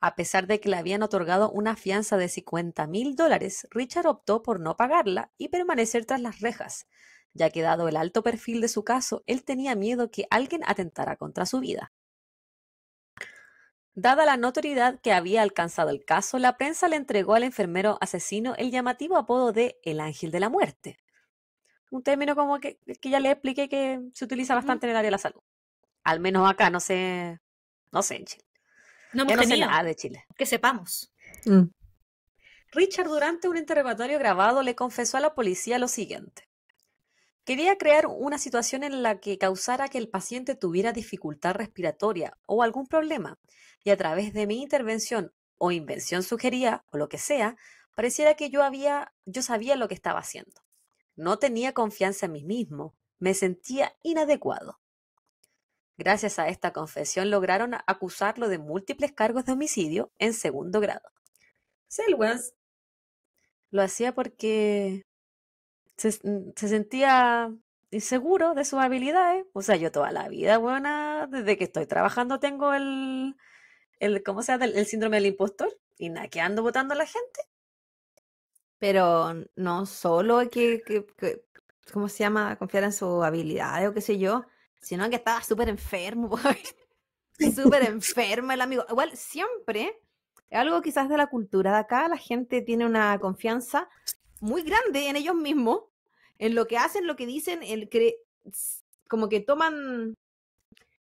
A pesar de que le habían otorgado una fianza de $50,000, Richard optó por no pagarla y permanecer tras las rejas, ya que dado el alto perfil de su caso, él tenía miedo que alguien atentara contra su vida. Dada la notoriedad que había alcanzado el caso, la prensa le entregó al enfermero asesino el llamativo apodo de El Ángel de la Muerte. Un término como que ya le expliqué que se utiliza bastante en el área de la salud. Al menos acá, no sé en Chile. No Ya hemos no sé tenido, nada de Chile. que sepamos. Richard, durante un interrogatorio grabado, le confesó a la policía lo siguiente. Quería crear una situación en la que causara que el paciente tuviera dificultad respiratoria o algún problema, y a través de mi intervención o invención sugería, o lo que sea, pareciera que yo sabía lo que estaba haciendo. No tenía confianza en mí mismo, me sentía inadecuado. Gracias a esta confesión lograron acusarlo de múltiples cargos de homicidio en 2º grado. Selwyn lo hacía porque se sentía inseguro de sus habilidades. O sea, yo toda la vida, buena, desde que estoy trabajando tengo ¿cómo se llama? El síndrome del impostor. Y nada, que ando votando a la gente. Pero no solo que ¿cómo se llama? Confiar en sus habilidades o qué sé yo, sino que estaba súper enfermo. Súper enfermo el amigo. Igual siempre, algo quizás de la cultura de acá, la gente tiene una confianza muy grande en ellos mismos, en lo que hacen, lo que dicen, como que toman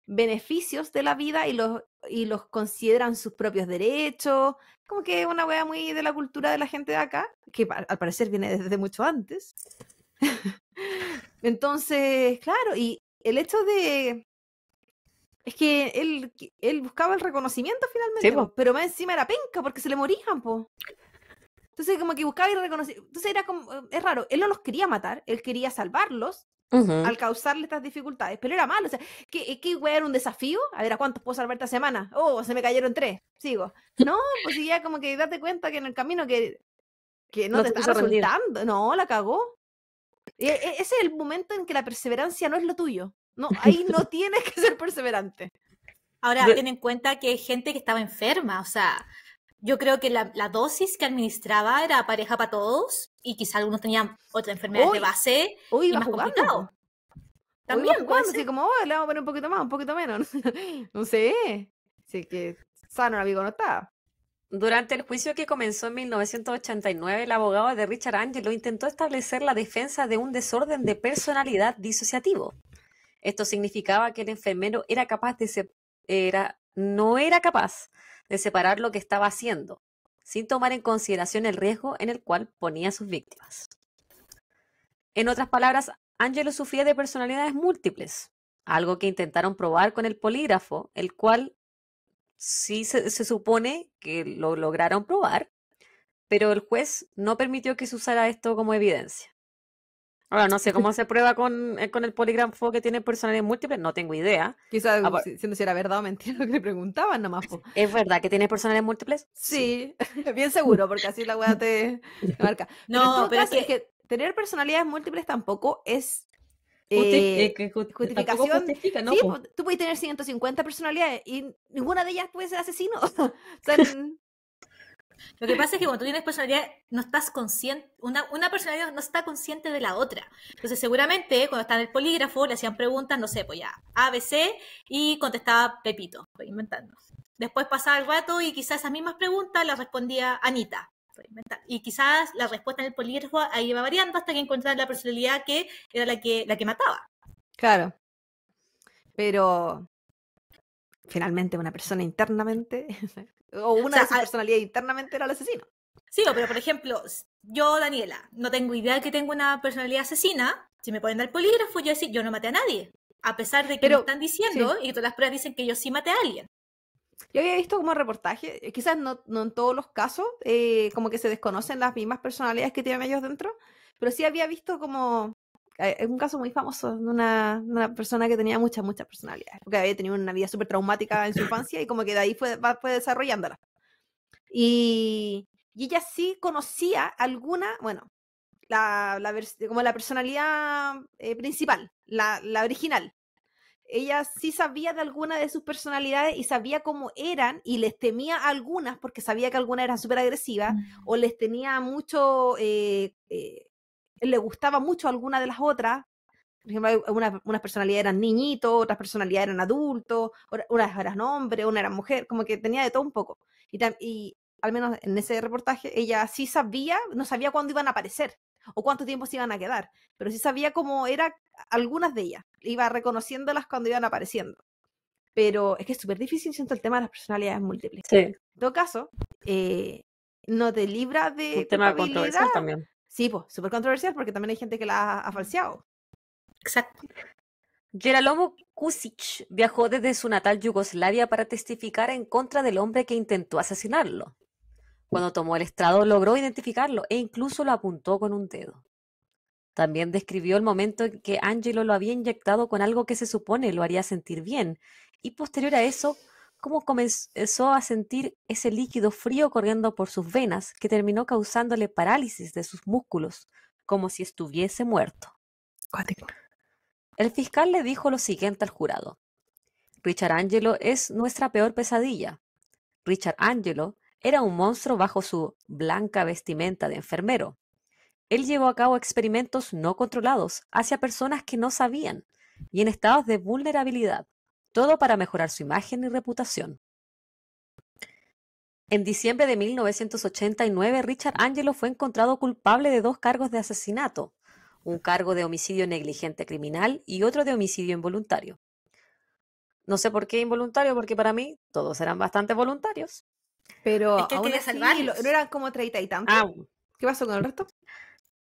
beneficios de la vida y los consideran sus propios derechos, como que es una wea muy de la cultura de la gente de acá, que al parecer viene desde mucho antes. Entonces, claro, y el hecho de... Es que él buscaba el reconocimiento finalmente, Sí, po. pero más encima era penca porque se le morían, po. Entonces como que buscaba el reconocimiento. Entonces era como, es raro, él no los quería matar, él quería salvarlos al causarle estas dificultades, pero era malo, o sea, ¿qué güey era un desafío? A ver, ¿a cuántos puedo salvar esta semana? Oh, se me cayeron 3, sigo. No, pues si ya como que date cuenta que en el camino que no te está resultando, no, la cagó. Ese es el momento en que la perseverancia no es lo tuyo. No, ahí no tienes que ser perseverante. Ahora, ten en cuenta que hay gente que estaba enferma, o sea, yo creo que la dosis que administraba era pareja para todos y quizá algunos tenían otra enfermedad de base y más complicado. También, jugando, así como, le vamos a poner un poquito más, un poquito menos. No sé. Así que sano el amigo no estaba. Durante el juicio que comenzó en 1989, el abogado de Richard Angelo intentó establecer la defensa de un desorden de personalidad disociativo. Esto significaba que el enfermero no era capaz de separar lo que estaba haciendo, sin tomar en consideración el riesgo en el cual ponía a sus víctimas. En otras palabras, Angelo sufría de personalidades múltiples, algo que intentaron probar con el polígrafo, el cual sí se supone que lo lograron probar, pero el juez no permitió que se usara esto como evidencia. Ahora, no sé cómo se prueba con el polígrafo que tiene personalidades múltiples, no tengo idea. Quizás siendo si era verdad o mentira lo que le preguntaban nomás. Po. ¿Es verdad que tiene personalidades múltiples? Sí, bien seguro, porque así la weá te marca. No, pero es que tener personalidades múltiples tampoco es justificación. Justifica, ¿no? Sí, tú puedes tener 150 personalidades y ninguna de ellas puede ser asesino. O sea, lo que pasa es que cuando tú tienes personalidad, no estás consciente, una personalidad no está consciente de la otra. Entonces, seguramente, cuando está en el polígrafo, le hacían preguntas, no sé, pues ya, A, B, C, y contestaba Pepito, estoy inventando. Después pasaba el rato y quizás esas mismas preguntas las respondía Anita. Y quizás la respuesta en el polígrafo ahí iba variando hasta que encontraran la personalidad que era la que mataba. Claro. Pero finalmente una persona internamente, o una de sus personalidades internamente era el asesino. Sí, pero por ejemplo, yo, Daniela, no tengo idea de que tengo una personalidad asesina. Si me ponen al polígrafo, yo decir, yo no maté a nadie. A pesar de que me están diciendo, y todas las pruebas dicen que yo sí maté a alguien. Yo había visto como reportaje, quizás no en todos los casos, como que se desconocen las mismas personalidades que tienen ellos dentro, pero sí había visto como un caso muy famoso de una persona que tenía muchas personalidades, porque había tenido una vida súper traumática en su infancia y como que de ahí fue desarrollándola. Y ella sí conocía alguna, bueno, como la personalidad principal, la original. Ella sí sabía de alguna de sus personalidades y sabía cómo eran y les temía a algunas porque sabía que algunas eran súper agresivas o les tenía mucho, le gustaba mucho a alguna de las otras. Por ejemplo, unas personalidades eran niñitos, otras personalidades eran adultos, unas eran hombres, una era mujer, como que tenía de todo un poco. Y al menos en ese reportaje, ella sí sabía, no sabía cuándo iban a aparecer o cuánto tiempo se iban a quedar, pero sí sabía cómo eran algunas de ellas, iba reconociéndolas cuando iban apareciendo. Pero es que es súper difícil, siento, el tema de las personalidades múltiples. Sí. En todo caso, no te libra de un tema controversial también. Sí, pues, súper controversial porque también hay gente que la ha falseado. Exacto. Gerolamo Kusic viajó desde su natal Yugoslavia para testificar en contra del hombre que intentó asesinarlo. Cuando tomó el estrado logró identificarlo e incluso lo apuntó con un dedo. También describió el momento en que Angelo lo había inyectado con algo que se supone lo haría sentir bien, y posterior a eso, cómo comenzó a sentir ese líquido frío corriendo por sus venas que terminó causándole parálisis de sus músculos, como si estuviese muerto. El fiscal le dijo lo siguiente al jurado: Richard Angelo es nuestra peor pesadilla. Richard Angelo era un monstruo bajo su blanca vestimenta de enfermero. Él llevó a cabo experimentos no controlados hacia personas que no sabían y en estados de vulnerabilidad, todo para mejorar su imagen y reputación. En diciembre de 1989, Richard Angelo fue encontrado culpable de 2 cargos de asesinato, un cargo de homicidio negligente criminal y otro de homicidio involuntario. No sé por qué involuntario, porque para mí todos eran bastante voluntarios. Pero es que aún así, no eran como 30 y tantos. ¿Qué pasó con el resto?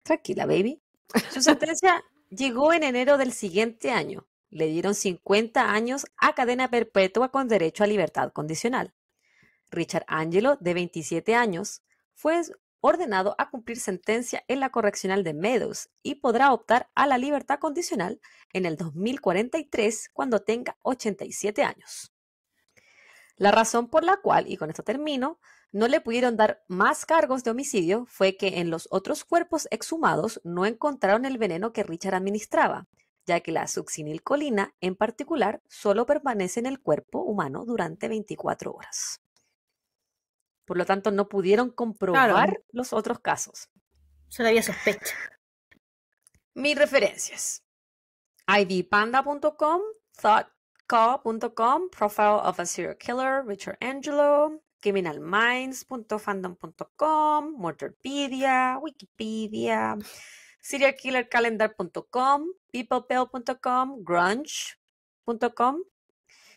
Tranquila, baby. Su sentencia llegó en enero del siguiente año. Le dieron 50 años a cadena perpetua con derecho a libertad condicional. Richard Angelo, de 27 años, fue ordenado a cumplir sentencia en la correccional de Meadows y podrá optar a la libertad condicional en el 2043 cuando tenga 87 años. La razón por la cual, y con esto termino, no le pudieron dar más cargos de homicidio fue que en los otros cuerpos exhumados no encontraron el veneno que Richard administraba, ya que la succinilcolina en particular solo permanece en el cuerpo humano durante 24 horas. Por lo tanto, no pudieron comprobar los otros casos. Solo había sospecha. Mis referencias: idpanda.com, thoughtco.com, Profile of a Serial Killer, Richard Angelo, criminalminds.fandom.com, Murderpedia, Wikipedia, serialkillercalendar.com, peoplepale.com, grunge.com,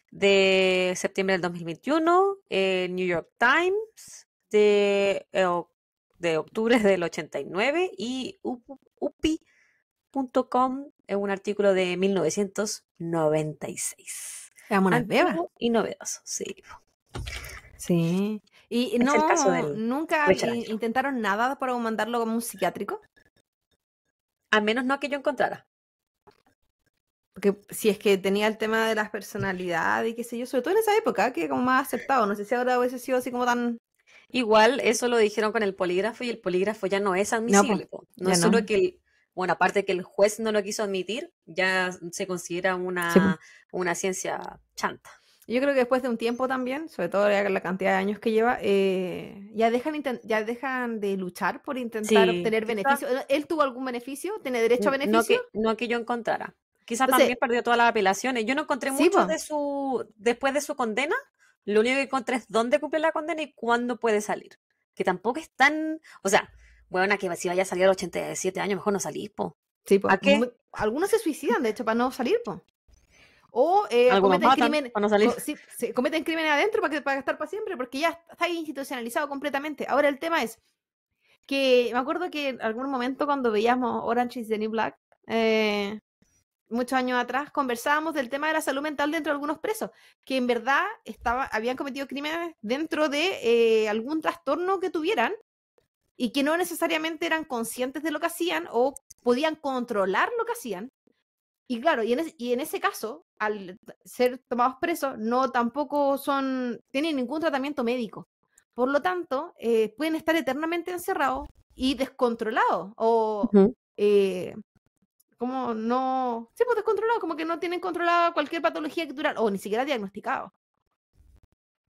de septiembre del 2021, New York Times, de octubre del 89, y upi.com, es un artículo de 1996. Antiguo y novedoso, sí. Sí. Y Es el caso del nunca Richard intentaron nada para mandarlo como un psiquiátrico. Al menos no que yo encontrara. Porque si es que tenía el tema de las personalidades y qué sé yo, sobre todo en esa época, que como más aceptado, no sé si ahora hubiese sido así como tan... Igual eso lo dijeron con el polígrafo y el polígrafo ya no es admisible. No es solo que aparte que el juez no lo quiso admitir, ya se considera una ciencia chanta. Yo creo que después de un tiempo también, sobre todo la cantidad de años que lleva, ya dejan de luchar por intentar obtener beneficio. ¿Él tuvo algún beneficio? ¿Tiene derecho a beneficio? No que yo encontrara. Quizás también perdió todas las apelaciones. Yo no encontré mucho después de su condena. Lo único que encontré es dónde cumple la condena y cuándo puede salir. Que tampoco es tan... O sea, bueno, que si vaya a salir a los 87 años, mejor no salís, po. Sí, po. ¿A qué? Algunos se suicidan, de hecho, para no salir, po. O cometen crímenes adentro para estar para siempre, porque ya está institucionalizado completamente. Ahora el tema es que me acuerdo que en algún momento cuando veíamos Orange is the New Black, me muchos años atrás, conversábamos del tema de la salud mental dentro de algunos presos, que en verdad habían cometido crímenes dentro de algún trastorno que tuvieran y que no necesariamente eran conscientes de lo que hacían o podían controlar lo que hacían. Y claro, y en ese caso, al ser tomados presos, no tampoco tienen ningún tratamiento médico. Por lo tanto, pueden estar eternamente encerrados y descontrolados. O como no. Sí, pues descontrolados, como que no tienen controlada cualquier patología que tuviera, o ni siquiera diagnosticado.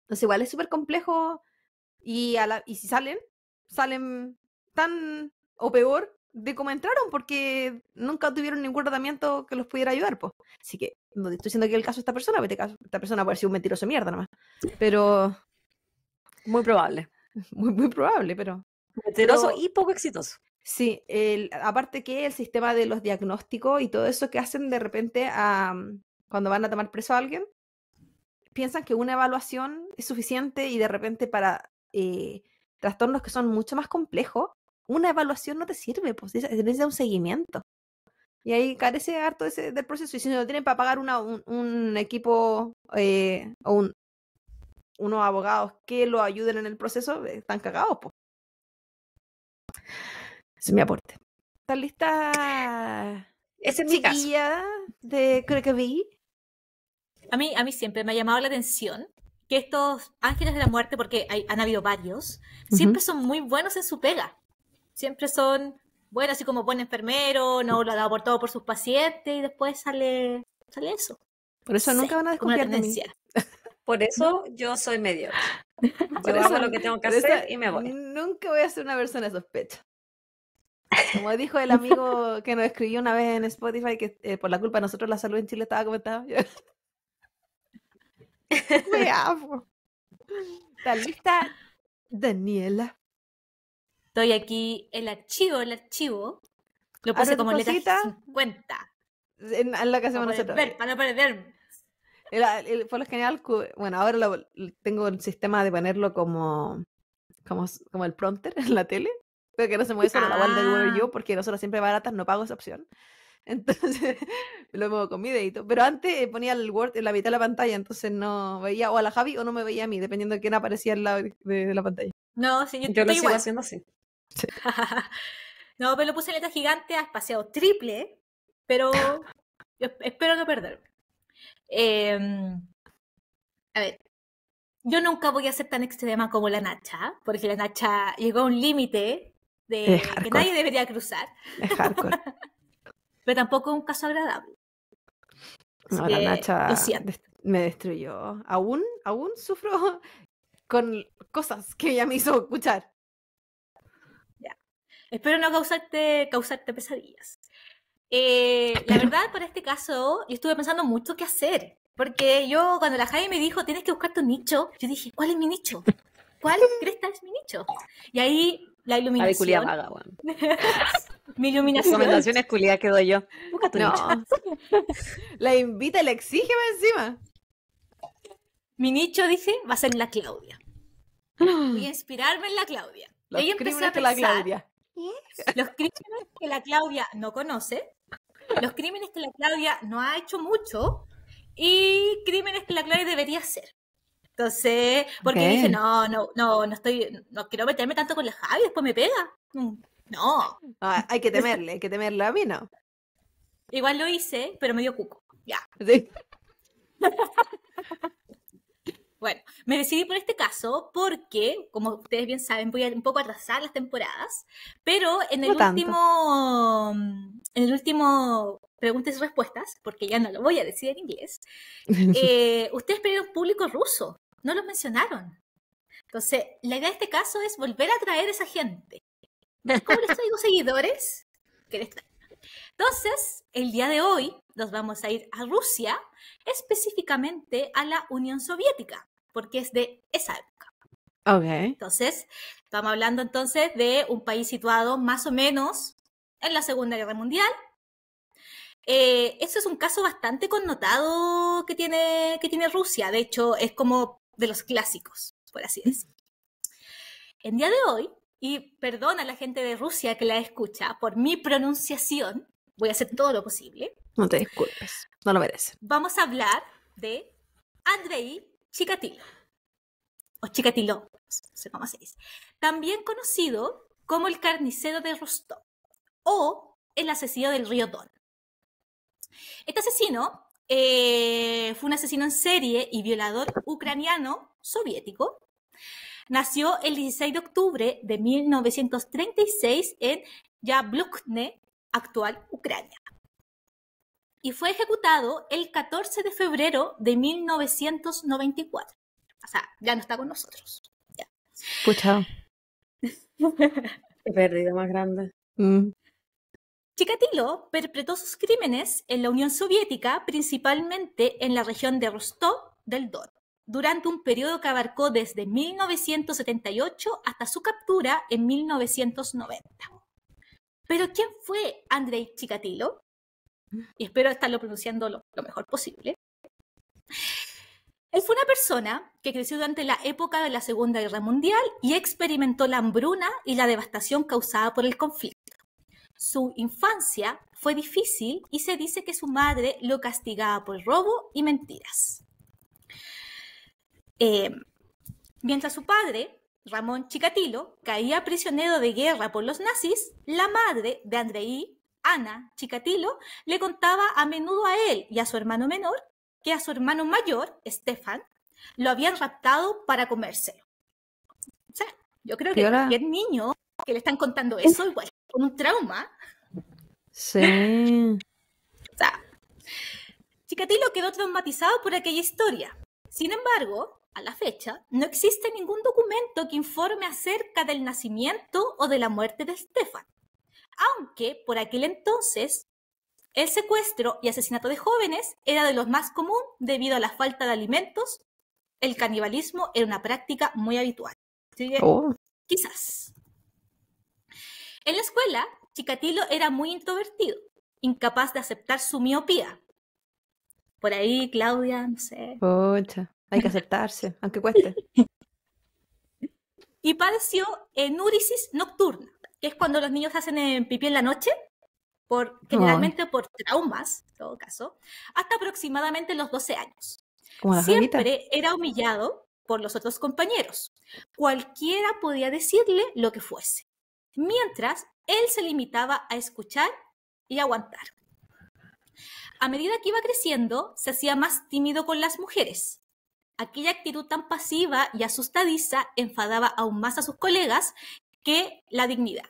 Entonces, igual es súper complejo. Y si salen tan o peor de cómo entraron, porque nunca tuvieron ningún tratamiento que los pudiera ayudar, pues. Así que no estoy diciendo que es el caso de esta persona, pero esta persona puede ser un mentiroso de mierda nomás. Pero muy probable. Muy probable, pero mentiroso y poco exitoso. Sí, aparte que el sistema de los diagnósticos y todo eso que hacen de repente cuando van a tomar preso a alguien, piensan que una evaluación es suficiente y de repente para trastornos que son mucho más complejos, una evaluación no te sirve, pues necesita un seguimiento. Y ahí carece harto del proceso. Y si no tienen para pagar un equipo o unos abogados que lo ayuden en el proceso, están cagados, pues. Ese es mi aporte. ¿Estás lista? Ese es mi caso. Creo que vi. A mí siempre me ha llamado la atención que estos ángeles de la muerte, porque han habido varios, siempre son muy buenos en su pega. Siempre son buenos, así como buen enfermero, no lo ha dado por todo por sus pacientes y después sale eso. Por eso nunca van a desconfiar de mí. Por eso yo soy mediocre. Yo hago lo que tengo que hacer y me voy. Nunca voy a ser una persona de sospecha. Como dijo el amigo que nos escribió una vez en Spotify, que por la culpa de nosotros la salud en Chile estaba comentada. ¿Está lista, Daniela? Estoy aquí, el archivo. Lo puse como letra 50. En la que hacemos nosotros. Para no perderme. Por lo general, bueno, ahora tengo el sistema de ponerlo como el prompter en la tele, pero que no se mueve solo la web de Google yo, porque nosotros siempre baratas no pago esa opción. Entonces lo muevo con mi dedito. Pero antes ponía el Word en la mitad de la pantalla, entonces no veía o a la Javi o no me veía a mí, dependiendo de quién aparecía al lado de la pantalla. No, sí, yo lo sigo haciendo así. Sí. No, pero lo puse en letra gigante, a espaciado triple, pero yo espero no perderme. A ver, yo nunca voy a ser tan extrema como la Nacha, porque la Nacha llegó a un límite que nadie debería cruzar. Es hardcore. Pero tampoco es un caso agradable. No, la Nacha me destruyó. Aún sufro con cosas que ella me hizo escuchar. Ya. Espero no causarte pesadillas. La verdad, para este caso, yo estuve pensando mucho qué hacer. Porque yo, cuando la Javi me dijo, tienes que buscar tu nicho, yo dije, ¿cuál es mi nicho? ¿Cuál cresta es mi nicho? Y ahí la iluminación. Vaga, bueno. Mi iluminación. Recomendaciones culiadas que doy yo. Busca tu nicho. La invita y la exige más encima. Mi nicho, dije, va a ser la Claudia. Voy a inspirarme en la Claudia. Los crímenes de la Claudia. Los crímenes que la Claudia no conoce, los crímenes que la Claudia no ha hecho mucho y crímenes que la Claudia debería hacer. Entonces, porque dije, no quiero meterme tanto con la Javi, después me pega. No. Hay que temerle, a mí no. Igual lo hice, pero me dio cuco. Ya. Sí. Bueno, me decidí por este caso porque, como ustedes bien saben, voy a un poco atrasar las temporadas, pero en el último preguntas y respuestas, porque ya no lo voy a decir en inglés, ustedes pidieron público ruso, no los mencionaron. Entonces, la idea de este caso es volver a traer a esa gente. ¿Cómo les traigo seguidores? ¿Qué les traigo? Entonces, el día de hoy nos vamos a ir a Rusia, específicamente a la Unión Soviética, porque es de esa época. Okay. Entonces, estamos hablando entonces de un país situado más o menos en la Segunda Guerra Mundial. Eso es un caso bastante connotado que tiene Rusia. De hecho, es como de los clásicos, por así decirlo. El día de hoy, y perdona a la gente de Rusia que la escucha por mi pronunciación, voy a hacer todo lo posible. No te disculpes, no lo mereces. Vamos a hablar de Andrei Chikatilo, o Chikatilo, no sé cómo se dice, también conocido como el carnicero de Rostov o el asesino del río Don. Este asesino fue un asesino en serie y violador ucraniano soviético. Nació el 16 de octubre de 1936 en Yablokne, actual Ucrania. Y fue ejecutado el 14 de febrero de 1994. O sea, ya no está con nosotros. Ya. Pucha. Qué pérdida más grande. Chikatilo perpetró sus crímenes en la Unión Soviética, principalmente en la región de Rostov del Don, durante un periodo que abarcó desde 1978 hasta su captura en 1990. ¿Pero quién fue Andrei Chikatilo? Y espero estarlo pronunciando lo mejor posible. Él fue una persona que creció durante la época de la Segunda Guerra Mundial y experimentó la hambruna y la devastación causada por el conflicto. Su infancia fue difícil y se dice que su madre lo castigaba por robo y mentiras. Mientras su padre, Ramón Chikatilo, caía prisionero de guerra por los nazis, la madre de Andrei, Ana Chikatilo, le contaba a menudo a él y a su hermano menor que a su hermano mayor, Stefan, lo habían raptado para comérselo. O sea, yo creo que cualquier niño que le están contando eso, igual con un trauma. Sí. O sea, Chikatilo quedó traumatizado por aquella historia. Sin embargo, a la fecha, no existe ningún documento que informe acerca del nacimiento o de la muerte de Stefan. Aunque, por aquel entonces, el secuestro y asesinato de jóvenes era de los más común debido a la falta de alimentos. El canibalismo era una práctica muy habitual. Así que, quizás. En la escuela, Chikatilo era muy introvertido, incapaz de aceptar su miopía. Por ahí, Claudia, no sé. Pucha, hay que aceptarse, aunque cueste. Y padeció enuresis nocturna, que es cuando los niños hacen pipí en la noche, generalmente por traumas, en todo caso, hasta aproximadamente los 12 años. Siempre era humillado por los otros compañeros. Cualquiera podía decirle lo que fuese, mientras él se limitaba a escuchar y aguantar. A medida que iba creciendo, se hacía más tímido con las mujeres. Aquella actitud tan pasiva y asustadiza enfadaba aún más a sus colegas que la dignidad.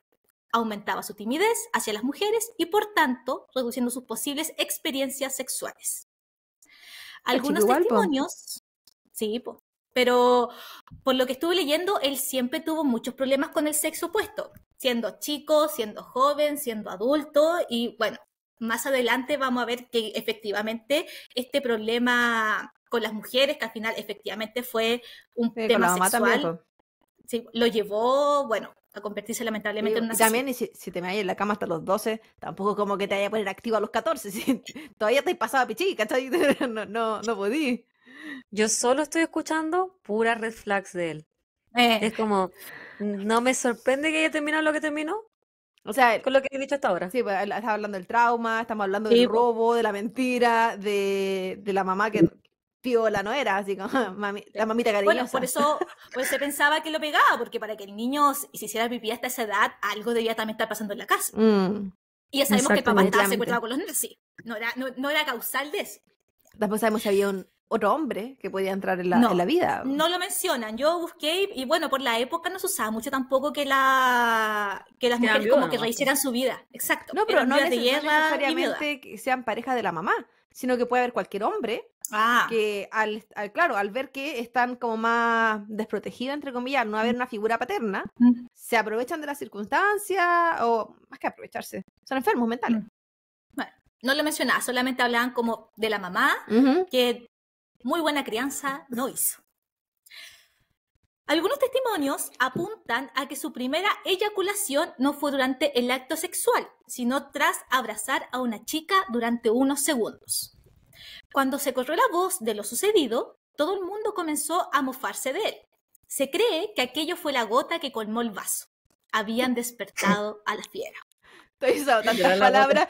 Aumentaba su timidez hacia las mujeres y, por tanto, reduciendo sus posibles experiencias sexuales. Algunos testimonios... Sí, pero por lo que estuve leyendo, él siempre tuvo muchos problemas con el sexo opuesto, siendo chico, siendo joven, siendo adulto, y bueno, más adelante vamos a ver que efectivamente este problema con las mujeres, que al final efectivamente fue un tema sexual, sí, lo llevó, bueno, a convertirse lamentablemente en una asesina. También, y si te me vayas en la cama hasta los 12, tampoco como que te vayas a poner activo a los 14, si todavía te pasaba pichí, ¿cachai? No podí. Yo solo estoy escuchando puras red flags de él. Es como, no me sorprende que haya terminado lo que terminó. O sea, con lo que he dicho hasta ahora. Sí, pues estamos hablando del trauma, estamos hablando del robo, de la mentira, de la mamá que piola no era, así como la mamita cariñosa. Bueno, por eso pues se pensaba que lo pegaba, porque para que el niño se hiciera pipí hasta esa edad, algo debía también estar pasando en la casa. Y ya sabemos que el papá estaba secuestrado con los niños, sí. No era causal de eso. Después sabemos si había otro hombre que podía entrar en la vida. No lo mencionan. Yo busqué y bueno, por la época no se usaba mucho tampoco que las mujeres como que rehicieran su vida. Exacto. No, pero no necesariamente que sean pareja de la mamá, sino que puede haber cualquier hombre que al ver que están como más desprotegidos, entre comillas, al no haber una figura paterna, se aprovechan de las circunstancias, o más que aprovecharse, son enfermos mentales. Bueno, no lo mencionaba, solamente hablaban como de la mamá, que muy buena crianza no hizo. Algunos testimonios apuntan a que su primera eyaculación no fue durante el acto sexual, sino tras abrazar a una chica durante unos segundos. Cuando se corrió la voz de lo sucedido, todo el mundo comenzó a mofarse de él. Se cree que aquello fue la gota que colmó el vaso. Habían despertado a la fiera. Estoy usando tantas palabras,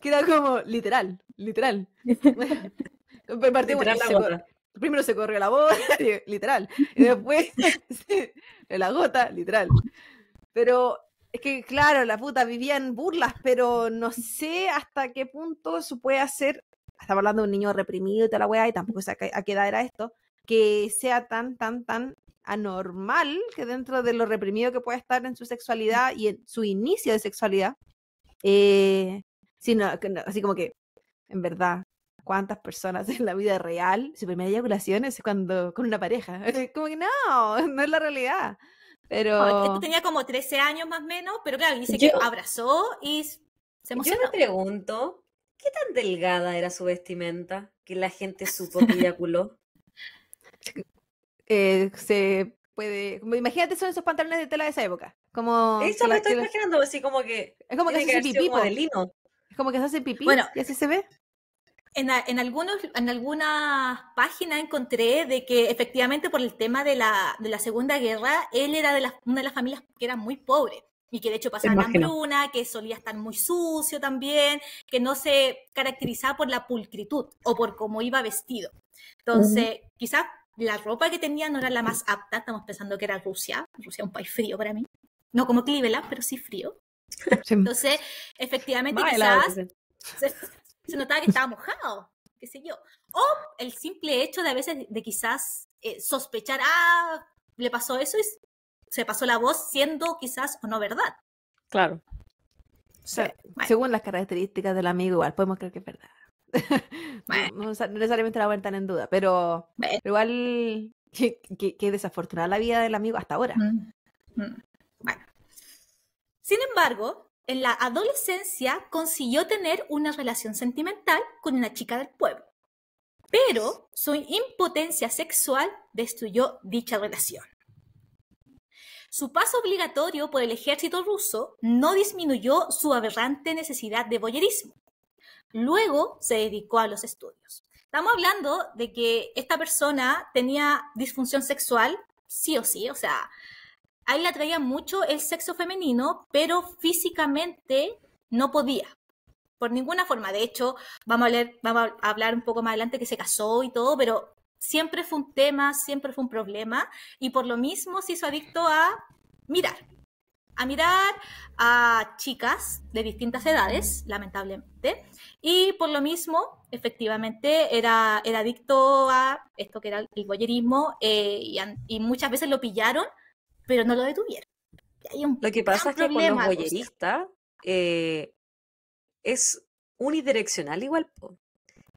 que era como literal. Primero se corrió la voz, literal, y después la gota, literal. Pero es que, claro, la puta vivía en burlas, pero no sé hasta qué punto eso puede hacer. Estamos hablando de un niño reprimido y toda la weá, y tampoco sé a qué edad era esto, que sea tan anormal que dentro de lo reprimido que puede estar en su sexualidad y en su inicio de sexualidad, así como que, en verdad, ¿cuántas personas en la vida real su primera eyaculación es cuando con una pareja? Como que no es la realidad. Pero esto tenía como 13 años más o menos, pero claro, dice que abrazó y se emocionó. Yo me pregunto, ¿qué tan delgada era su vestimenta que la gente supo que eyaculó? Se puede... Imagínate, son esos pantalones de tela de esa época. Como eso me estoy imaginando, así como que... Es como que se hace pipí, como de lino. Es como que se hace pipí, bueno, y así se ve. En algunas páginas encontré de que efectivamente por el tema de la Segunda Guerra, él era de una de las familias que era muy pobre y que de hecho pasaba hambruna, que solía estar muy sucio también, que no se caracterizaba por la pulcritud o por cómo iba vestido. Entonces, quizás la ropa que tenía no era la más apta. Estamos pensando que era Rusia es un país frío para mí. No como Cleveland, pero sí frío. Entonces, efectivamente, quizás se notaba que estaba mojado, qué sé yo. O el simple hecho de a veces de quizás sospechar, le pasó eso y se pasó la voz siendo quizás o no verdad. Claro. O sea, según las características del amigo, igual podemos creer que es verdad. No necesariamente la vueltan en duda, pero igual que desafortunada la vida del amigo hasta ahora. Bueno. Sin embargo, en la adolescencia consiguió tener una relación sentimental con una chica del pueblo, pero su impotencia sexual destruyó dicha relación. Su paso obligatorio por el ejército ruso no disminuyó su aberrante necesidad de voyerismo. Luego se dedicó a los estudios. Estamos hablando de que esta persona tenía disfunción sexual, sí o sí, o sea, a él le atraía mucho el sexo femenino, pero físicamente no podía, por ninguna forma. De hecho, vamos a hablar un poco más adelante que se casó y todo, pero siempre fue un tema, siempre fue un problema, y por lo mismo se hizo adicto a mirar a chicas de distintas edades, lamentablemente, y por lo mismo, efectivamente, era adicto a esto que era el voyerismo, y muchas veces lo pillaron, pero no lo detuvieron. Lo que pasa es que con los voyeristas es unidireccional igual.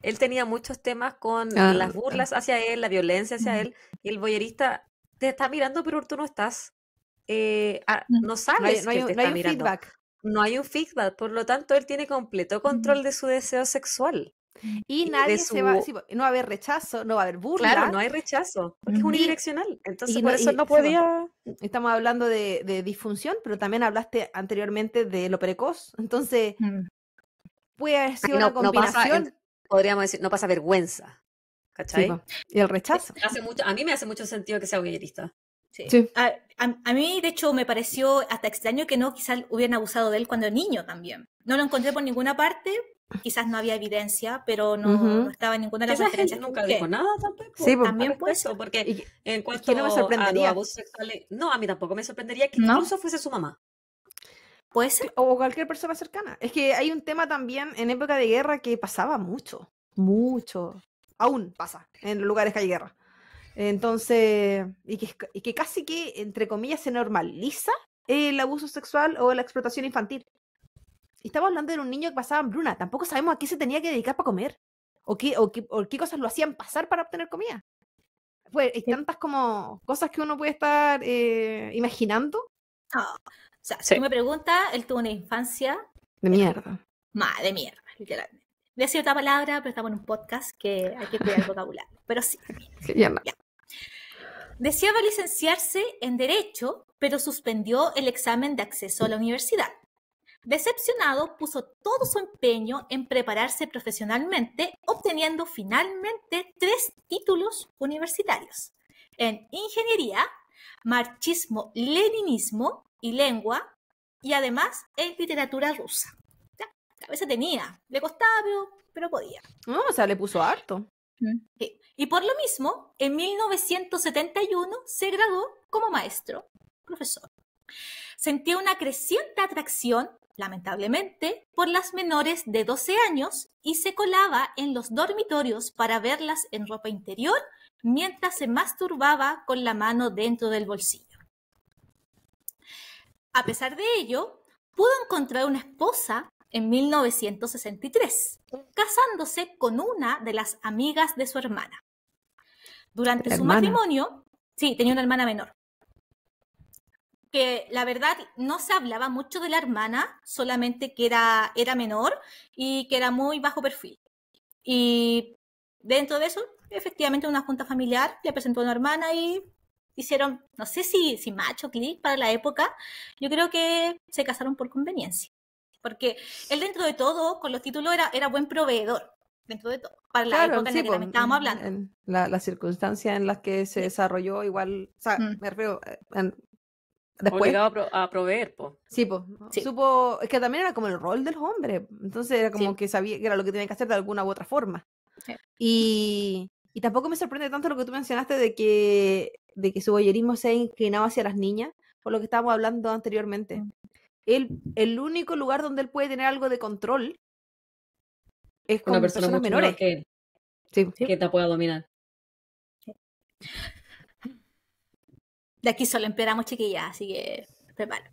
Él tenía muchos temas con las burlas hacia él, la violencia hacia él, y el voyerista te está mirando, pero tú no estás. No sabes que te está mirando. Feedback. No hay un feedback, por lo tanto él tiene completo control de su deseo sexual. Y nadie no va a haber rechazo, no va a haber burla. Claro, no hay rechazo, porque es unidireccional. Entonces por eso no podía... Estamos hablando de disfunción, pero también hablaste anteriormente de lo precoz. Entonces, puede haber sido una combinación. Podríamos decir, no pasa vergüenza. ¿Cachai? Sí, y el rechazo. A mí me hace mucho sentido que sea voyerista. Sí. A mí, de hecho, me pareció hasta extraño que no quizás hubieran abusado de él cuando era niño también. No lo encontré por ninguna parte, quizás no había evidencia, pero no estaba en ninguna de las referencias. Nunca dijo nada tampoco. Sí, también puede ser. Porque en cuanto no me sorprendería. a los abusos sexuales, no, a mí tampoco me sorprendería que incluso fuese su mamá. Puede ser. O cualquier persona cercana. Es que hay un tema también en época de guerra que pasaba mucho. Aún pasa en los lugares que hay guerra. Entonces, y que casi que, entre comillas, se normaliza el abuso sexual o la explotación infantil. Y estamos hablando de un niño que pasaba hambruna. Tampoco sabemos a qué se tenía que dedicar para comer. O qué cosas lo hacían pasar para obtener comida. Pues hay tantas como cosas que uno puede estar imaginando. O sea, si tú me preguntas, él tuvo una infancia... De mierda. De mierda, literalmente. Voy a decir otra palabra, pero estamos en un podcast que hay que cuidar el vocabulario. Pero sí. Ya. Deseaba licenciarse en Derecho, pero suspendió el examen de acceso a la universidad. Decepcionado, puso todo su empeño en prepararse profesionalmente, obteniendo finalmente 3 títulos universitarios: en Ingeniería, Marxismo-Leninismo y Lengua, y además en Literatura Rusa. A veces tenía, le costaba, pero podía. No, o sea, le puso harto. Sí. Y por lo mismo, en 1971 se graduó como maestro, profesor. Sentía una creciente atracción, lamentablemente, por las menores de 12 años y se colaba en los dormitorios para verlas en ropa interior mientras se masturbaba con la mano dentro del bolsillo. A pesar de ello, pudo encontrar una esposa en 1963, casándose con una de las amigas de su hermana. Durante su matrimonio, sí, tenía una hermana menor, que la verdad no se hablaba mucho de la hermana, solamente que era menor y que era muy bajo perfil. Y dentro de eso, efectivamente, una junta familiar le presentó a una hermana y hicieron, no sé si macho clic para la época, yo creo que se casaron por conveniencia. Porque él dentro de todo, con los títulos, era buen proveedor, dentro de todo, para la época en la que también estábamos hablando. En las circunstancias en las que se desarrolló, igual, o sea, me refiero, después. Obligado a proveer, pues. Sí, pues, supo, es que también era como el rol de los hombres, entonces era como que sabía que era lo que tenía que hacer de alguna u otra forma. Y tampoco me sorprende tanto lo que tú mencionaste de que su voyerismo se ha inclinado hacia las niñas, por lo que estábamos hablando anteriormente. El único lugar donde él puede tener algo de control es con personas menores. Que te pueda dominar. De aquí solo empeoramos, chiquillas, así que prepara.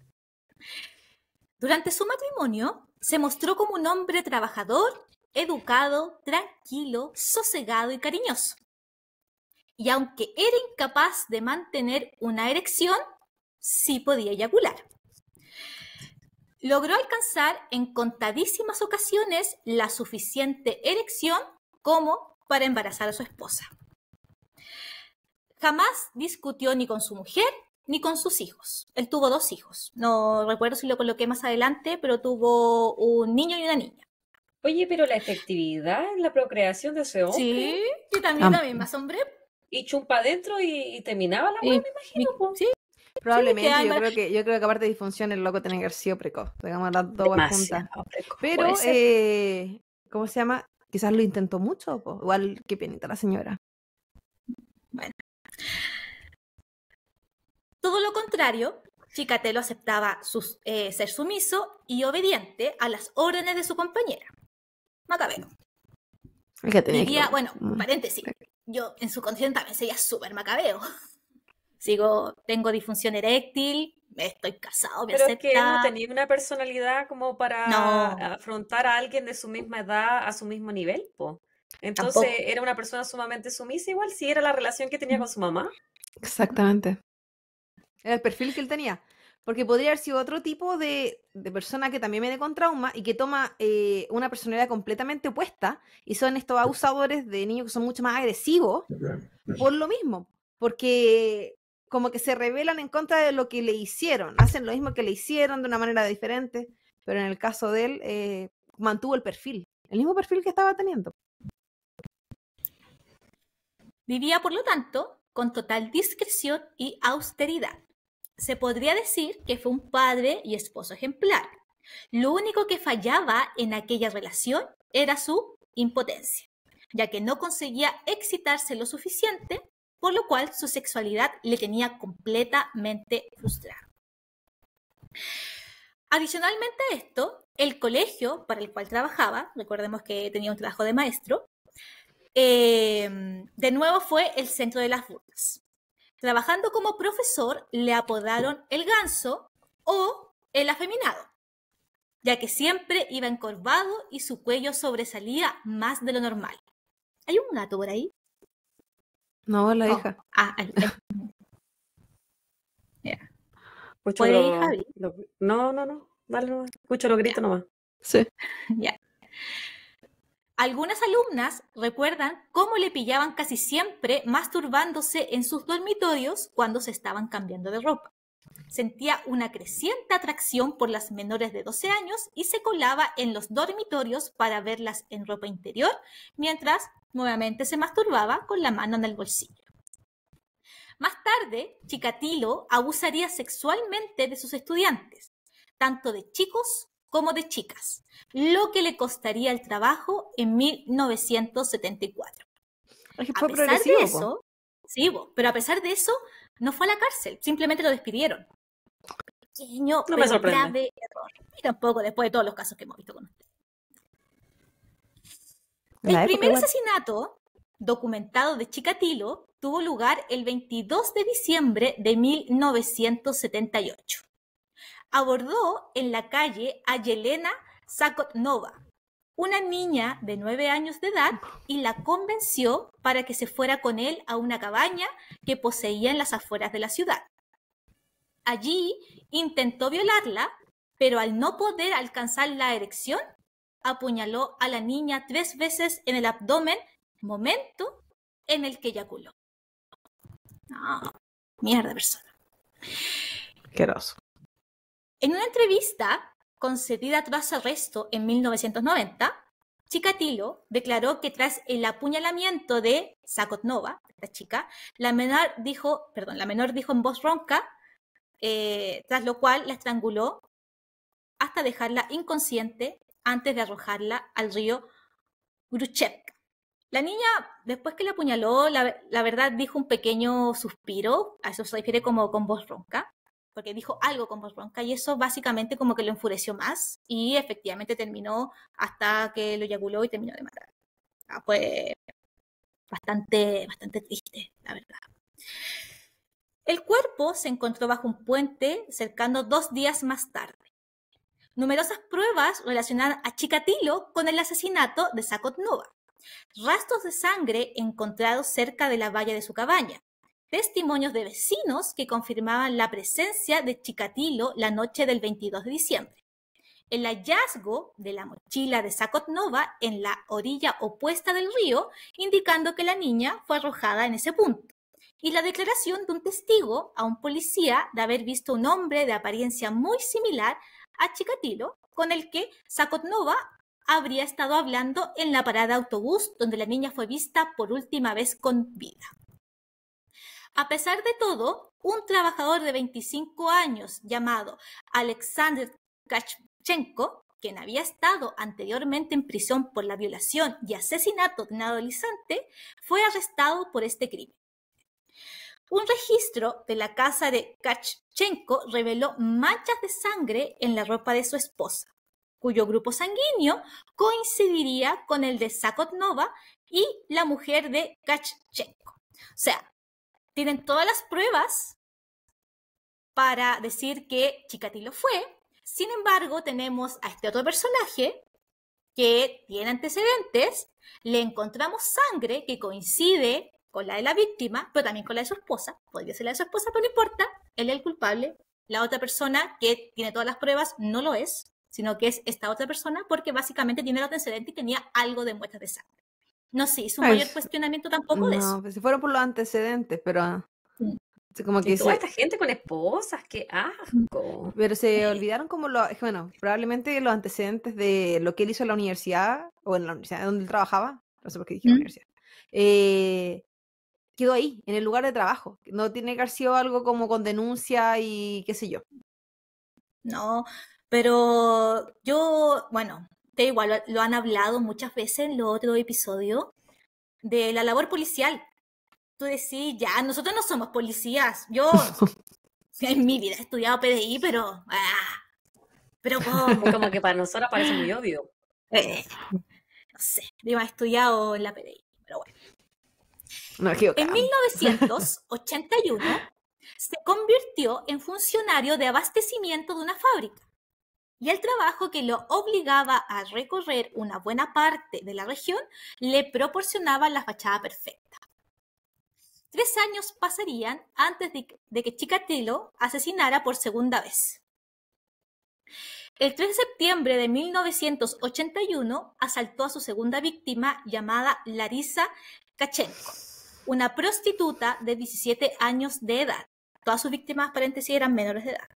Durante su matrimonio, se mostró como un hombre trabajador, educado, tranquilo, sosegado y cariñoso. Y aunque era incapaz de mantener una erección, sí podía eyacular. Logró alcanzar en contadísimas ocasiones la suficiente erección como para embarazar a su esposa. Jamás discutió ni con su mujer ni con sus hijos. Él tuvo 2 hijos. No recuerdo si lo coloqué más adelante, pero tuvo un niño y una niña. Oye, pero la efectividad en la procreación de ese hombre. Sí, y también me asombré. Y chumpa adentro y terminaba la hueá, me imagino. Sí. Probablemente, yo creo que aparte de disfunción, el loco tenía que haber sido precoz. Digamos las dos juntas. Pero, ¿cómo se llama? Quizás lo intentó mucho, po. Igual qué penita la señora. Bueno. Todo lo contrario, Chikatilo aceptaba ser sumiso y obediente a las órdenes de su compañera. Macabeo. Paréntesis, yo en su condición también sería súper macabeo. Tengo disfunción eréctil, estoy casado, me acepta. Pero es que él no tenía una personalidad como para afrontar a alguien de su misma edad a su mismo nivel, po. Entonces, tampoco. Era una persona sumamente sumisa, igual si era la relación que tenía con su mamá. Exactamente. Era el perfil que él tenía. Porque podría haber sido otro tipo de persona que también viene con trauma y que toma una personalidad completamente opuesta y son estos abusadores de niños que son mucho más agresivos por lo mismo. Porque como que se rebelan en contra de lo que le hicieron. Hacen lo mismo que le hicieron de una manera diferente. Pero en el caso de él, mantuvo el perfil. El mismo perfil que estaba teniendo. Vivía, por lo tanto, con total discreción y austeridad. Se podría decir que fue un padre y esposo ejemplar. Lo único que fallaba en aquella relación era su impotencia, ya que no conseguía excitarse lo suficiente, por lo cual su sexualidad le tenía completamente frustrado. Adicionalmente a esto, el colegio para el cual trabajaba, recordemos que tenía un trabajo de maestro, de nuevo fue el centro de las burlas. Trabajando como profesor, le apodaron el ganso o el afeminado, ya que siempre iba encorvado y su cuello sobresalía más de lo normal. ¿Hay un gato por ahí? No, la hija. Yeah. ¿Por ahí, Javi? No. Dale, escucho los gritos nomás. Sí. Ya. Algunas alumnas recuerdan cómo le pillaban casi siempre masturbándose en sus dormitorios cuando se estaban cambiando de ropa. Sentía una creciente atracción por las menores de 12 años y se colaba en los dormitorios para verlas en ropa interior, mientras nuevamente se masturbaba con la mano en el bolsillo. Más tarde, Chikatilo abusaría sexualmente de sus estudiantes, tanto de chicos como de chicas, lo que le costaría el trabajo en 1974. Es que A fue pesar de progresivo, po. eso, sí, pero a pesar de eso, no fue a la cárcel, simplemente lo despidieron. Pequeño, No me pero sorprende. grave error. Y tampoco después de todos los casos que hemos visto con usted. En la El época primer igual. asesinato documentado de Chikatilo tuvo lugar el 22 de diciembre de 1978. Abordó en la calle a Yelena Zakotnova, una niña de 9 años de edad, y la convenció para que se fuera con él a una cabaña que poseía en las afueras de la ciudad. Allí intentó violarla, pero al no poder alcanzar la erección, apuñaló a la niña 3 veces en el abdomen, momento en el que eyaculó. No, mierda persona. Asqueroso. En una entrevista concedida tras su arresto en 1990, Chikatilo declaró que tras el apuñalamiento de Zakotnova, esta chica, la menor dijo en voz ronca, tras lo cual la estranguló hasta dejarla inconsciente antes de arrojarla al río Gruchevka. La niña, después que la apuñaló, la verdad dijo un pequeño suspiro, a eso se refiere como con voz ronca, porque dijo algo con voz ronca, y eso básicamente como que lo enfureció más, y efectivamente terminó hasta que lo eyaculó y terminó de matar. Fue bastante triste, la verdad. El cuerpo se encontró bajo un puente cercano 2 días más tarde. Numerosas pruebas relacionaban a Chikatilo con el asesinato de Zakotnova. Rastros de sangre encontrados cerca de la valla de su cabaña. Testimonios de vecinos que confirmaban la presencia de Chikatilo la noche del 22 de diciembre. El hallazgo de la mochila de Zakotnova en la orilla opuesta del río, indicando que la niña fue arrojada en ese punto. Y la declaración de un testigo a un policía de haber visto un hombre de apariencia muy similar a Chikatilo, con el que Zakotnova habría estado hablando en la parada de autobús donde la niña fue vista por última vez con vida. A pesar de todo, un trabajador de 25 años llamado Alexander Tkachenko, quien había estado anteriormente en prisión por la violación y asesinato de un adolescente, fue arrestado por este crimen. Un registro de la casa de Tkachenko reveló manchas de sangre en la ropa de su esposa, cuyo grupo sanguíneo coincidiría con el de Zakotnova y la mujer de Tkachenko. O sea, tienen todas las pruebas para decir que Chikatilo fue. Sin embargo, tenemos a este otro personaje que tiene antecedentes, le encontramos sangre que coincide con la de la víctima, pero también con la de su esposa. Podría ser la de su esposa, pero no importa, él es el culpable. La otra persona que tiene todas las pruebas no lo es, sino que es esta otra persona porque básicamente tiene el antecedente y tenía algo de muestras de sangre. No se hizo un mayor cuestionamiento tampoco de eso. No, pues se fueron por los antecedentes, pero como que toda esta gente con esposas, qué asco. Pero se olvidaron como bueno, probablemente los antecedentes de lo que él hizo en la universidad, o en la universidad donde él trabajaba, no sé por qué dije universidad, quedó ahí, en el lugar de trabajo. No tiene que haber sido algo como con denuncia y qué sé yo. No, pero yo, bueno, da igual, lo han hablado muchas veces en los otros episodios de la labor policial. Tú decís, ya, nosotros no somos policías. Yo en mi vida he estudiado PDI, pero ¿cómo? Como que para nosotros parece muy obvio. No sé, yo he estudiado en la PDI, pero bueno. No, en 1981 se convirtió en funcionario de abastecimiento de una fábrica. Y el trabajo que lo obligaba a recorrer una buena parte de la región le proporcionaba la fachada perfecta. 3 años pasarían antes de que Chikatilo asesinara por segunda vez. El 3 de septiembre de 1981 asaltó a su segunda víctima llamada Larisa Tkachenko, una prostituta de 17 años de edad. Todas sus víctimas, paréntesis, eran menores de edad.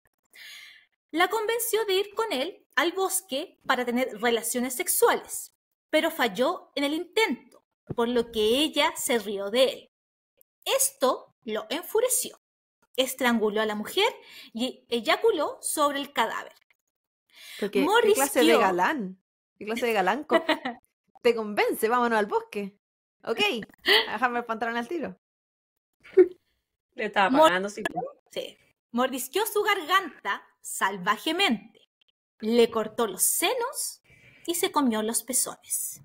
La convenció de ir con él al bosque para tener relaciones sexuales, pero falló en el intento, por lo que ella se rió de él. Esto lo enfureció. Estranguló a la mujer y eyaculó sobre el cadáver. Porque, Morris ¿qué clase de galán? ¿Qué clase de galán te convence? Vámonos al bosque. Ok, a dejarme el pantalón al tiro. Le estaba pagando, sí. Mordisqueó su garganta salvajemente, le cortó los senos y se comió los pezones.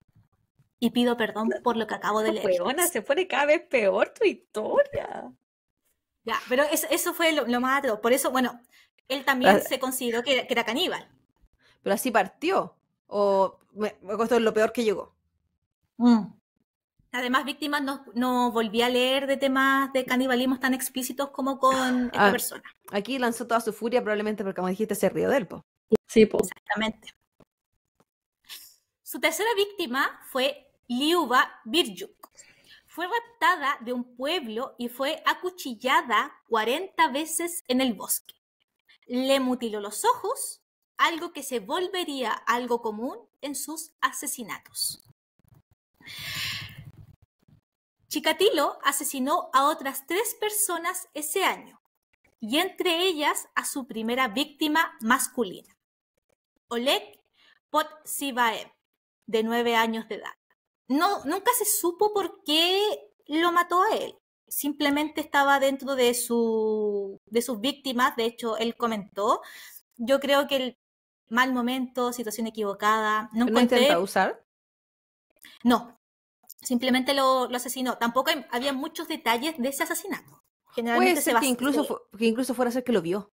Y pido perdón por lo que acabo de leer. Weona, se pone cada vez peor tu historia. Ya, pero eso fue lo más atroz. Por eso, bueno, él también se consideró que era caníbal. Pero así partió. O esto es lo peor que llegó. Además, víctimas no volví a leer de temas de canibalismo tan explícitos como con esta persona. Aquí lanzó toda su furia probablemente porque, como dijiste, se rió de él, po. Sí, po. Exactamente. Su tercera víctima fue Liuba Birjuk. Fue raptada de un pueblo y fue acuchillada 40 veces en el bosque. Le mutiló los ojos, algo que se volvería algo común en sus asesinatos. Chikatilo asesinó a otras 3 personas ese año, y entre ellas a su primera víctima masculina, Oleg Potsivaev, de 9 años de edad. Nunca se supo por qué lo mató a él. Simplemente estaba dentro de sus víctimas. De hecho, él comentó, yo creo que el mal momento, situación equivocada. ¿No intenta usar? No, simplemente lo asesinó. Tampoco había muchos detalles de ese asesinato. Generalmente puede ser que incluso fuera a ser que lo vio.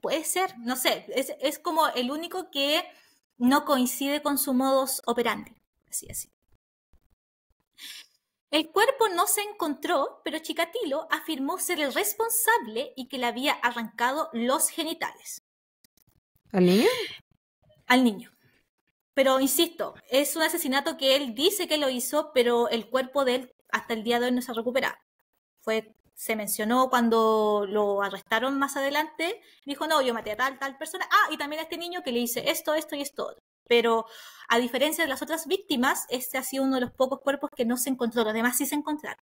Puede ser, no sé. Es como el único que no coincide con su modus operandi. Así. El cuerpo no se encontró, pero Chikatilo afirmó ser el responsable y que le había arrancado los genitales. ¿Al niño? Al niño. Pero insisto, es un asesinato que él dice que lo hizo, pero el cuerpo de él hasta el día de hoy no se ha recuperado. Se mencionó cuando lo arrestaron más adelante, dijo, no, yo maté a tal persona. Ah, y también a este niño que le hice esto y esto otro. Pero a diferencia de las otras víctimas, este ha sido uno de los pocos cuerpos que no se encontró, los demás sí se encontraron.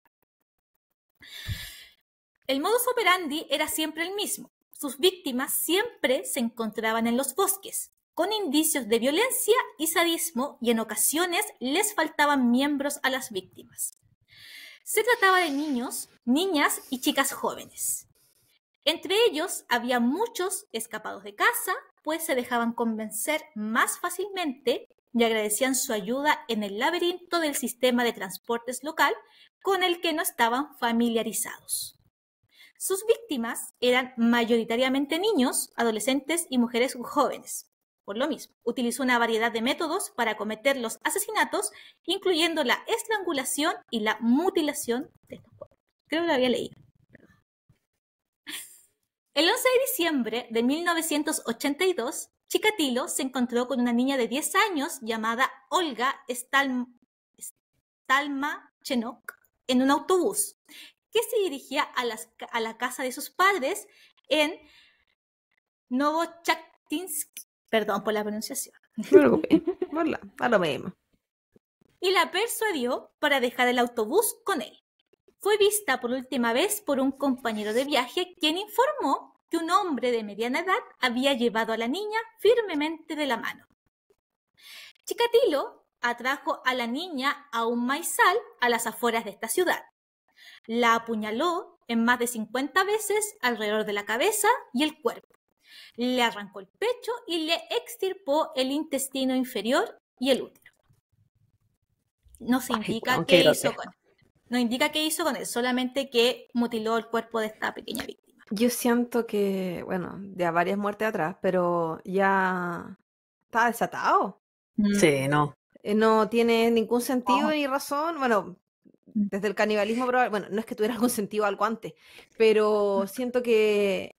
El modus operandi era siempre el mismo. Sus víctimas siempre se encontraban en los bosques, con indicios de violencia y sadismo, y en ocasiones les faltaban miembros a las víctimas. Se trataba de niños, niñas y chicas jóvenes. Entre ellos había muchos escapados de casa, pues se dejaban convencer más fácilmente y agradecían su ayuda en el laberinto del sistema de transportes local con el que no estaban familiarizados. Sus víctimas eran mayoritariamente niños, adolescentes y mujeres jóvenes. Por lo mismo, utilizó una variedad de métodos para cometer los asesinatos, incluyendo la estrangulación y la mutilación de estos cuerpos. Creo que lo había leído. El 11 de diciembre de 1982, Chikatilo se encontró con una niña de 10 años llamada Olga Stalmachenok en un autobús que se dirigía a la casa de sus padres en Novochakinsk. Perdón por la pronunciación. A lo mismo. Y la persuadió para dejar el autobús con él. Fue vista por última vez por un compañero de viaje, quien informó que un hombre de mediana edad había llevado a la niña firmemente de la mano. Chikatilo atrajo a la niña a un maizal a las afueras de esta ciudad. La apuñaló en más de 50 veces alrededor de la cabeza y el cuerpo. Le arrancó el pecho y le extirpó el intestino inferior y el útero. No se indica qué hizo con él. No indica qué hizo con él, solamente que mutiló el cuerpo de esta pequeña víctima. Yo siento que, bueno, ya varias muertes atrás, pero ya está desatado. Sí, no. No tiene ningún sentido ni razón. Bueno, desde el canibalismo, bueno, no es que tuviera algún sentido algo antes, pero siento que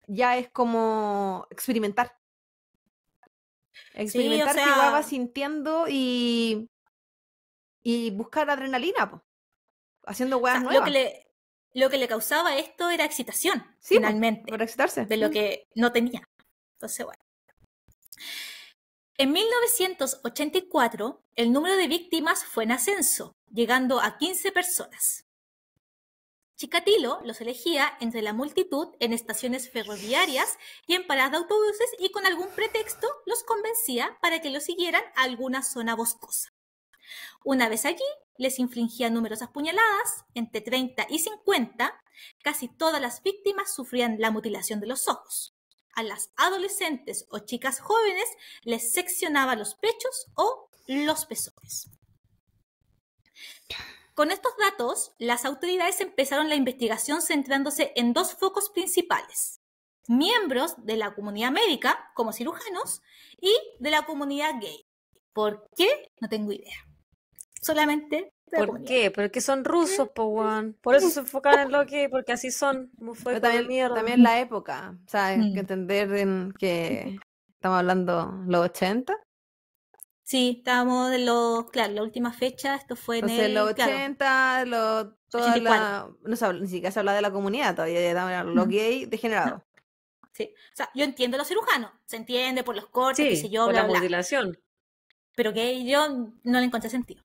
ya es como experimentar. Experimentar que va sintiendo y buscar adrenalina, po. Haciendo hueás nuevas. Lo que le causaba esto era excitación, sí, finalmente. Para excitarse. De lo que no tenía. Entonces, bueno. En 1984, el número de víctimas fue en ascenso, llegando a 15 personas. Chikatilo los elegía entre la multitud en estaciones ferroviarias y en paradas de autobuses y con algún pretexto los convencía para que lo siguieran a alguna zona boscosa. Una vez allí, les infligía numerosas puñaladas, entre 30 y 50. Casi todas las víctimas sufrían la mutilación de los ojos. A las adolescentes o chicas jóvenes les seccionaba los pechos o los pezones. Con estos datos, las autoridades empezaron la investigación centrándose en dos focos principales: miembros de la comunidad médica, como cirujanos, y de la comunidad gay. ¿Por qué? No tengo idea. Solamente de la ¿Por qué? Porque son rusos, po, weón. Por eso se enfocan en lo que, porque así son. Como fue Pero con mierda. también la época, o sea, hay que entender que estamos hablando los 80. Sí, estábamos de la última fecha, esto fue en Entonces, el... los claro, 80, toda 84. no se habla, ni siquiera se habla de la comunidad todavía, ya estaban los gays degenerados. Sí. O sea, yo entiendo a los cirujanos, se entiende por los cortes, qué sé Sí, yo, por bla, la bla. mutilación. Pero gay yo no le encontré sentido.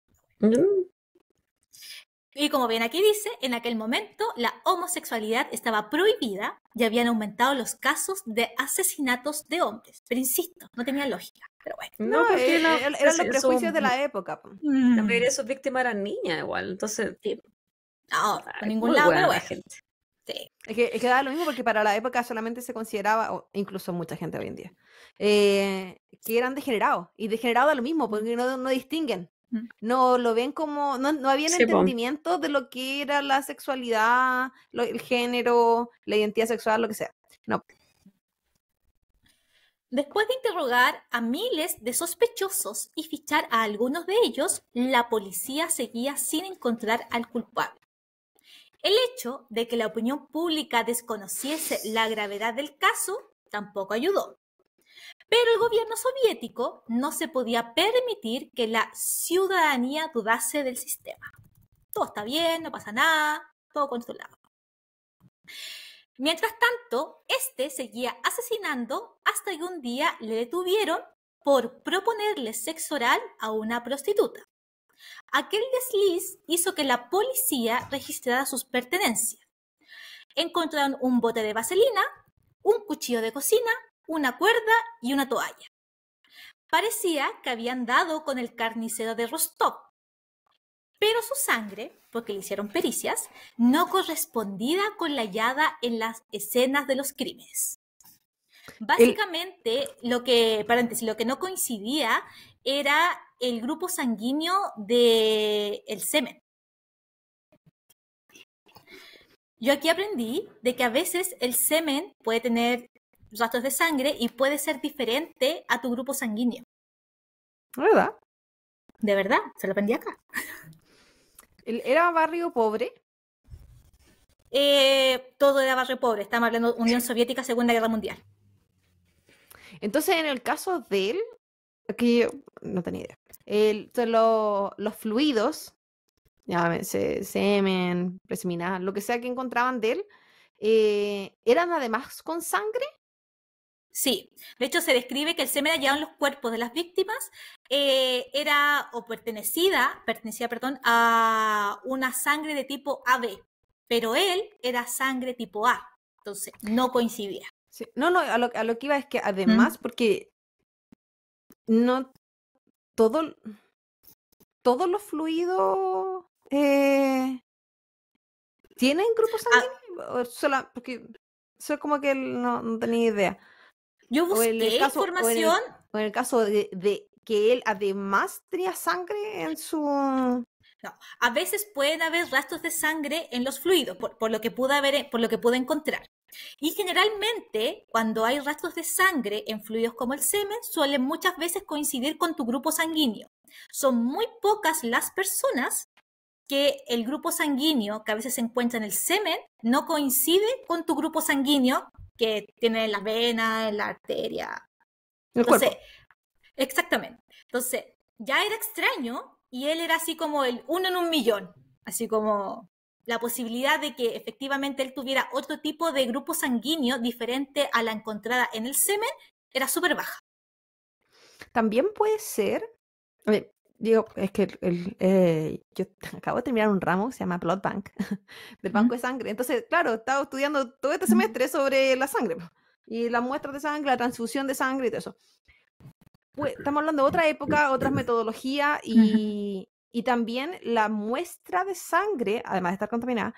Y como bien aquí dice, en aquel momento la homosexualidad estaba prohibida y habían aumentado los casos de asesinatos de hombres. Pero insisto, no tenía lógica. Pero bueno. No, porque eran los prejuicios de la época. La mayoría de sus víctimas eran niñas igual, entonces... Sí. No, por ningún muy lado, buena pero la bueno. gente. Sí. Es que da lo mismo porque para la época solamente se consideraba, o incluso mucha gente hoy en día, que eran degenerados. Y degenerados da lo mismo, porque no distinguen. No lo ven como, no había Sí, po. entendimiento de lo que era la sexualidad, el género, la identidad sexual, lo que sea. No. Después de interrogar a miles de sospechosos y fichar a algunos de ellos, la policía seguía sin encontrar al culpable. El hecho de que la opinión pública desconociese la gravedad del caso tampoco ayudó. Pero el gobierno soviético no se podía permitir que la ciudadanía dudase del sistema. Todo está bien, no pasa nada, todo controlado. Mientras tanto, este seguía asesinando hasta que un día le detuvieron por proponerle sexo oral a una prostituta. Aquel desliz hizo que la policía registrara sus pertenencias. Encontraron un bote de vaselina, un cuchillo de cocina, una cuerda y una toalla. Parecía que habían dado con el carnicero de Rostov. Pero su sangre, porque le hicieron pericias, no correspondía con la hallada en las escenas de los crímenes. Básicamente, lo que no coincidía era el grupo sanguíneo del semen. Yo aquí aprendí de que a veces el semen puede tener rastros de sangre y puede ser diferente a tu grupo sanguíneo. ¿Verdad? De verdad, se lo aprendí acá. ¿Era barrio pobre? Todo era barrio pobre. Estamos hablando de Unión Soviética, Segunda Guerra Mundial. Entonces, en el caso de él, que yo no tenía idea, los fluidos, llámese semen, preseminal, lo que sea que encontraban de él, ¿eran además con sangre? Sí, de hecho se describe que el semen hallado en los cuerpos de las víctimas era o pertenecía, a una sangre de tipo AB, pero él era sangre tipo A, entonces no coincidía. Sí. No, a lo que iba es que además, porque no todos los fluidos tienen grupos sanguíneos, porque eso es como que no tenía idea. Yo busqué información. O en el caso de que él además tenía sangre en su... No, a veces pueden haber rastros de sangre en los fluidos, por lo que pude encontrar. Y generalmente, cuando hay rastros de sangre en fluidos como el semen, suelen muchas veces coincidir con tu grupo sanguíneo. Son muy pocas las personas que el grupo sanguíneo que a veces se encuentra en el semen no coincide con tu grupo sanguíneo que tiene en las venas, en la arteria. Entonces, exactamente. Entonces, ya era extraño y él era así como el 1 en 1.000.000, así como la posibilidad de que efectivamente él tuviera otro tipo de grupo sanguíneo diferente a la encontrada en el semen era súper baja. También puede ser, Digo, es que yo acabo de terminar un ramo que se llama Blood Bank, del banco de sangre. Entonces, claro, he estado estudiando todo este semestre sobre la sangre y las muestras de sangre, la transfusión de sangre y todo eso. Pues, estamos hablando de otra época, otras metodologías y también la muestra de sangre, además de estar contaminada,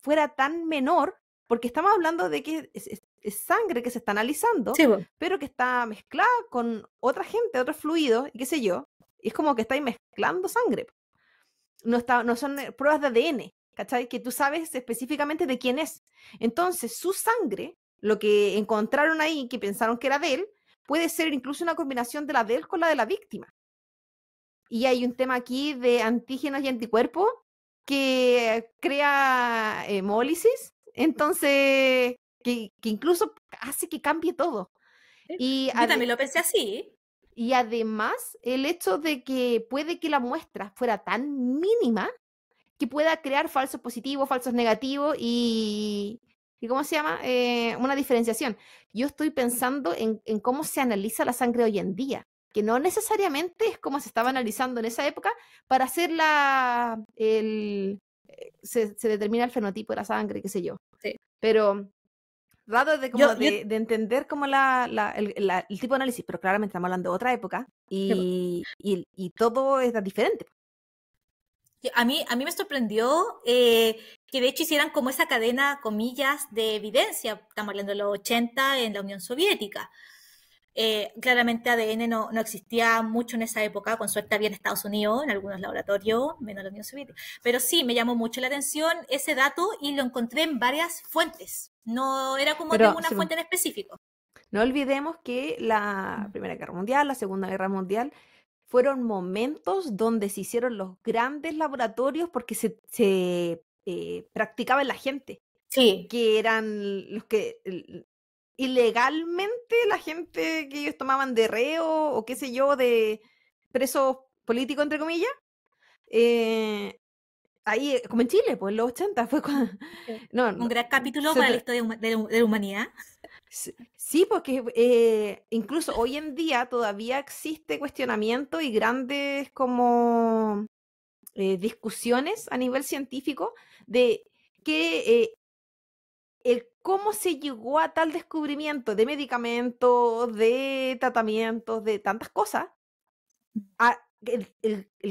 fuera tan menor, porque estamos hablando de que es sangre que se está analizando, Sí, po. pero que está mezclada con otra gente, otros fluidos, y qué sé yo. Y es como que estáis mezclando sangre. No son pruebas de ADN, ¿cachai? Que tú sabes específicamente de quién es. Entonces, su sangre, lo que encontraron ahí, que pensaron que era de él, puede ser incluso una combinación de la de él con la de la víctima. Y hay un tema aquí de antígenos y anticuerpos que crea hemólisis, entonces, que incluso hace que cambie todo. Y Yo también lo pensé así. Y además, el hecho de que puede que la muestra fuera tan mínima que pueda crear falsos positivos, falsos negativos y ¿cómo se llama? Una diferenciación. Yo estoy pensando en cómo se analiza la sangre hoy en día, que no necesariamente es como se estaba analizando en esa época para hacer se determina el fenotipo de la sangre, qué sé yo. Sí. Pero dado de, Yo- de entender como el tipo de análisis, pero claramente estamos hablando de otra época y todo es diferente. A mí me sorprendió que de hecho hicieran como esa cadena, comillas, de evidencia. Estamos hablando de los 80 en la Unión Soviética. Claramente ADN no existía mucho en esa época, con suerte había en Estados Unidos, en algunos laboratorios, menos en la Unión Soviética. Pero sí, me llamó mucho la atención ese dato y lo encontré en varias fuentes. No era como de una fuente en específico. No olvidemos que la Primera Guerra Mundial, la Segunda Guerra Mundial, fueron momentos donde se hicieron los grandes laboratorios porque se practicaba en la gente. Sí. Que eran los que ilegalmente la gente que ellos tomaban de reo o qué sé yo, de presos políticos, entre comillas. Ahí, como en Chile, pues en los 80 fue cuando... Un gran capítulo para la historia de la humanidad. Sí, porque incluso hoy en día todavía existe cuestionamiento y grandes como discusiones a nivel científico de que cómo se llegó a tal descubrimiento de medicamentos, de tratamientos, de tantas cosas,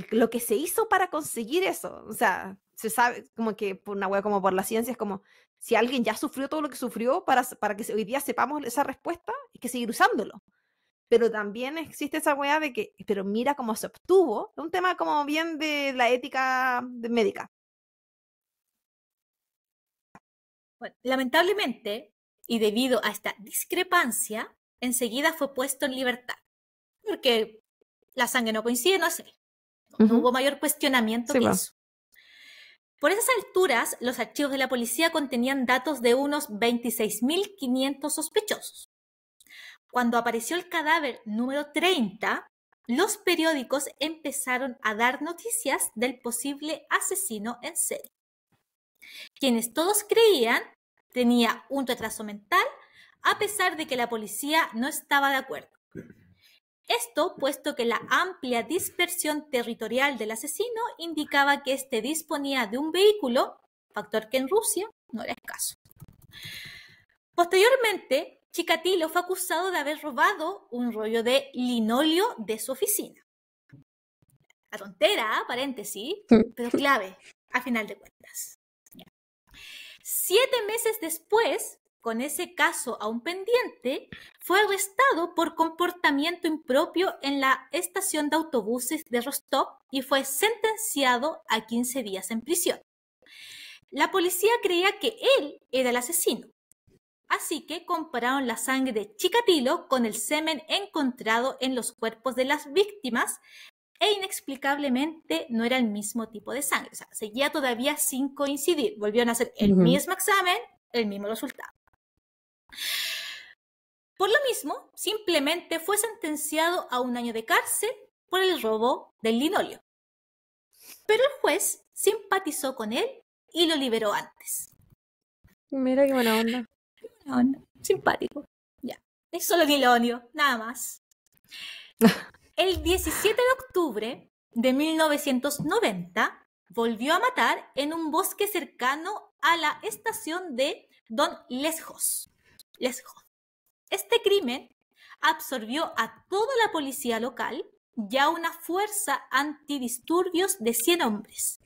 lo que se hizo para conseguir eso. O sea, se sabe como que por una wea como por la ciencia es como si alguien ya sufrió todo lo que sufrió para que hoy día sepamos esa respuesta, hay que seguir usándolo. Pero también existe esa wea de que, pero mira cómo se obtuvo, es un tema como bien de la ética médica. Bueno, lamentablemente, y debido a esta discrepancia, enseguida fue puesto en libertad. Porque la sangre no coincide, no sé. No hubo mayor cuestionamiento que eso. Por esas alturas, los archivos de la policía contenían datos de unos 26.500 sospechosos. Cuando apareció el cadáver número 30, los periódicos empezaron a dar noticias del posible asesino en serie. Quienes todos creían tenía un retraso mental, a pesar de que la policía no estaba de acuerdo. Esto puesto que la amplia dispersión territorial del asesino indicaba que éste disponía de un vehículo, factor que en Rusia no era escaso. Posteriormente, Chikatilo fue acusado de haber robado un rollo de linóleo de su oficina. La tontera, paréntesis, pero clave, a final de cuentas. 7 meses después, con ese caso aún pendiente, fue arrestado por comportamiento impropio en la estación de autobuses de Rostov y fue sentenciado a 15 días en prisión. La policía creía que él era el asesino, así que compararon la sangre de Chikatilo con el semen encontrado en los cuerpos de las víctimas e inexplicablemente no era el mismo tipo de sangre. O sea, seguía todavía sin coincidir. Volvieron a hacer el mismo examen, el mismo resultado. Por lo mismo, simplemente fue sentenciado a 1 año de cárcel por el robo del linóleo. Pero el juez simpatizó con él y lo liberó antes. Mira qué buena onda. Simpático. Ya. Es solo linóleo, nada más. El 17 de octubre de 1990 volvió a matar en un bosque cercano a la estación de Don Lesjos. Este crimen absorbió a toda la policía local y a una fuerza antidisturbios de 100 hombres.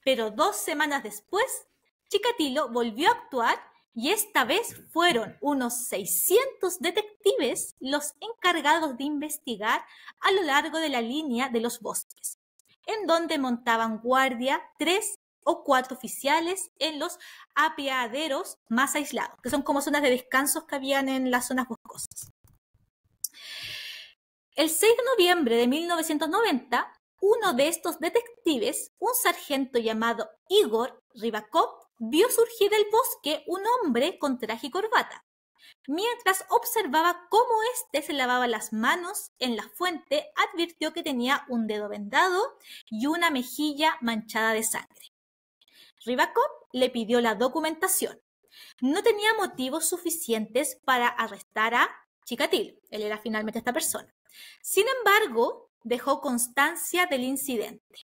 Pero 2 semanas después, Chikatilo volvió a actuar y esta vez fueron unos 600 detectives los encargados de investigar a lo largo de la línea de los bosques, en donde montaban guardia 3 o 4 oficiales en los apeaderos más aislados, que son como zonas de descansos que habían en las zonas boscosas. El 6 de noviembre de 1990, uno de estos detectives, un sargento llamado Igor Rybakov, vio surgir del bosque un hombre con traje y corbata. Mientras observaba cómo éste se lavaba las manos en la fuente, advirtió que tenía un dedo vendado y una mejilla manchada de sangre. Rybakov le pidió la documentación. No tenía motivos suficientes para arrestar a Chikatilo. Él era finalmente esta persona. Sin embargo, dejó constancia del incidente.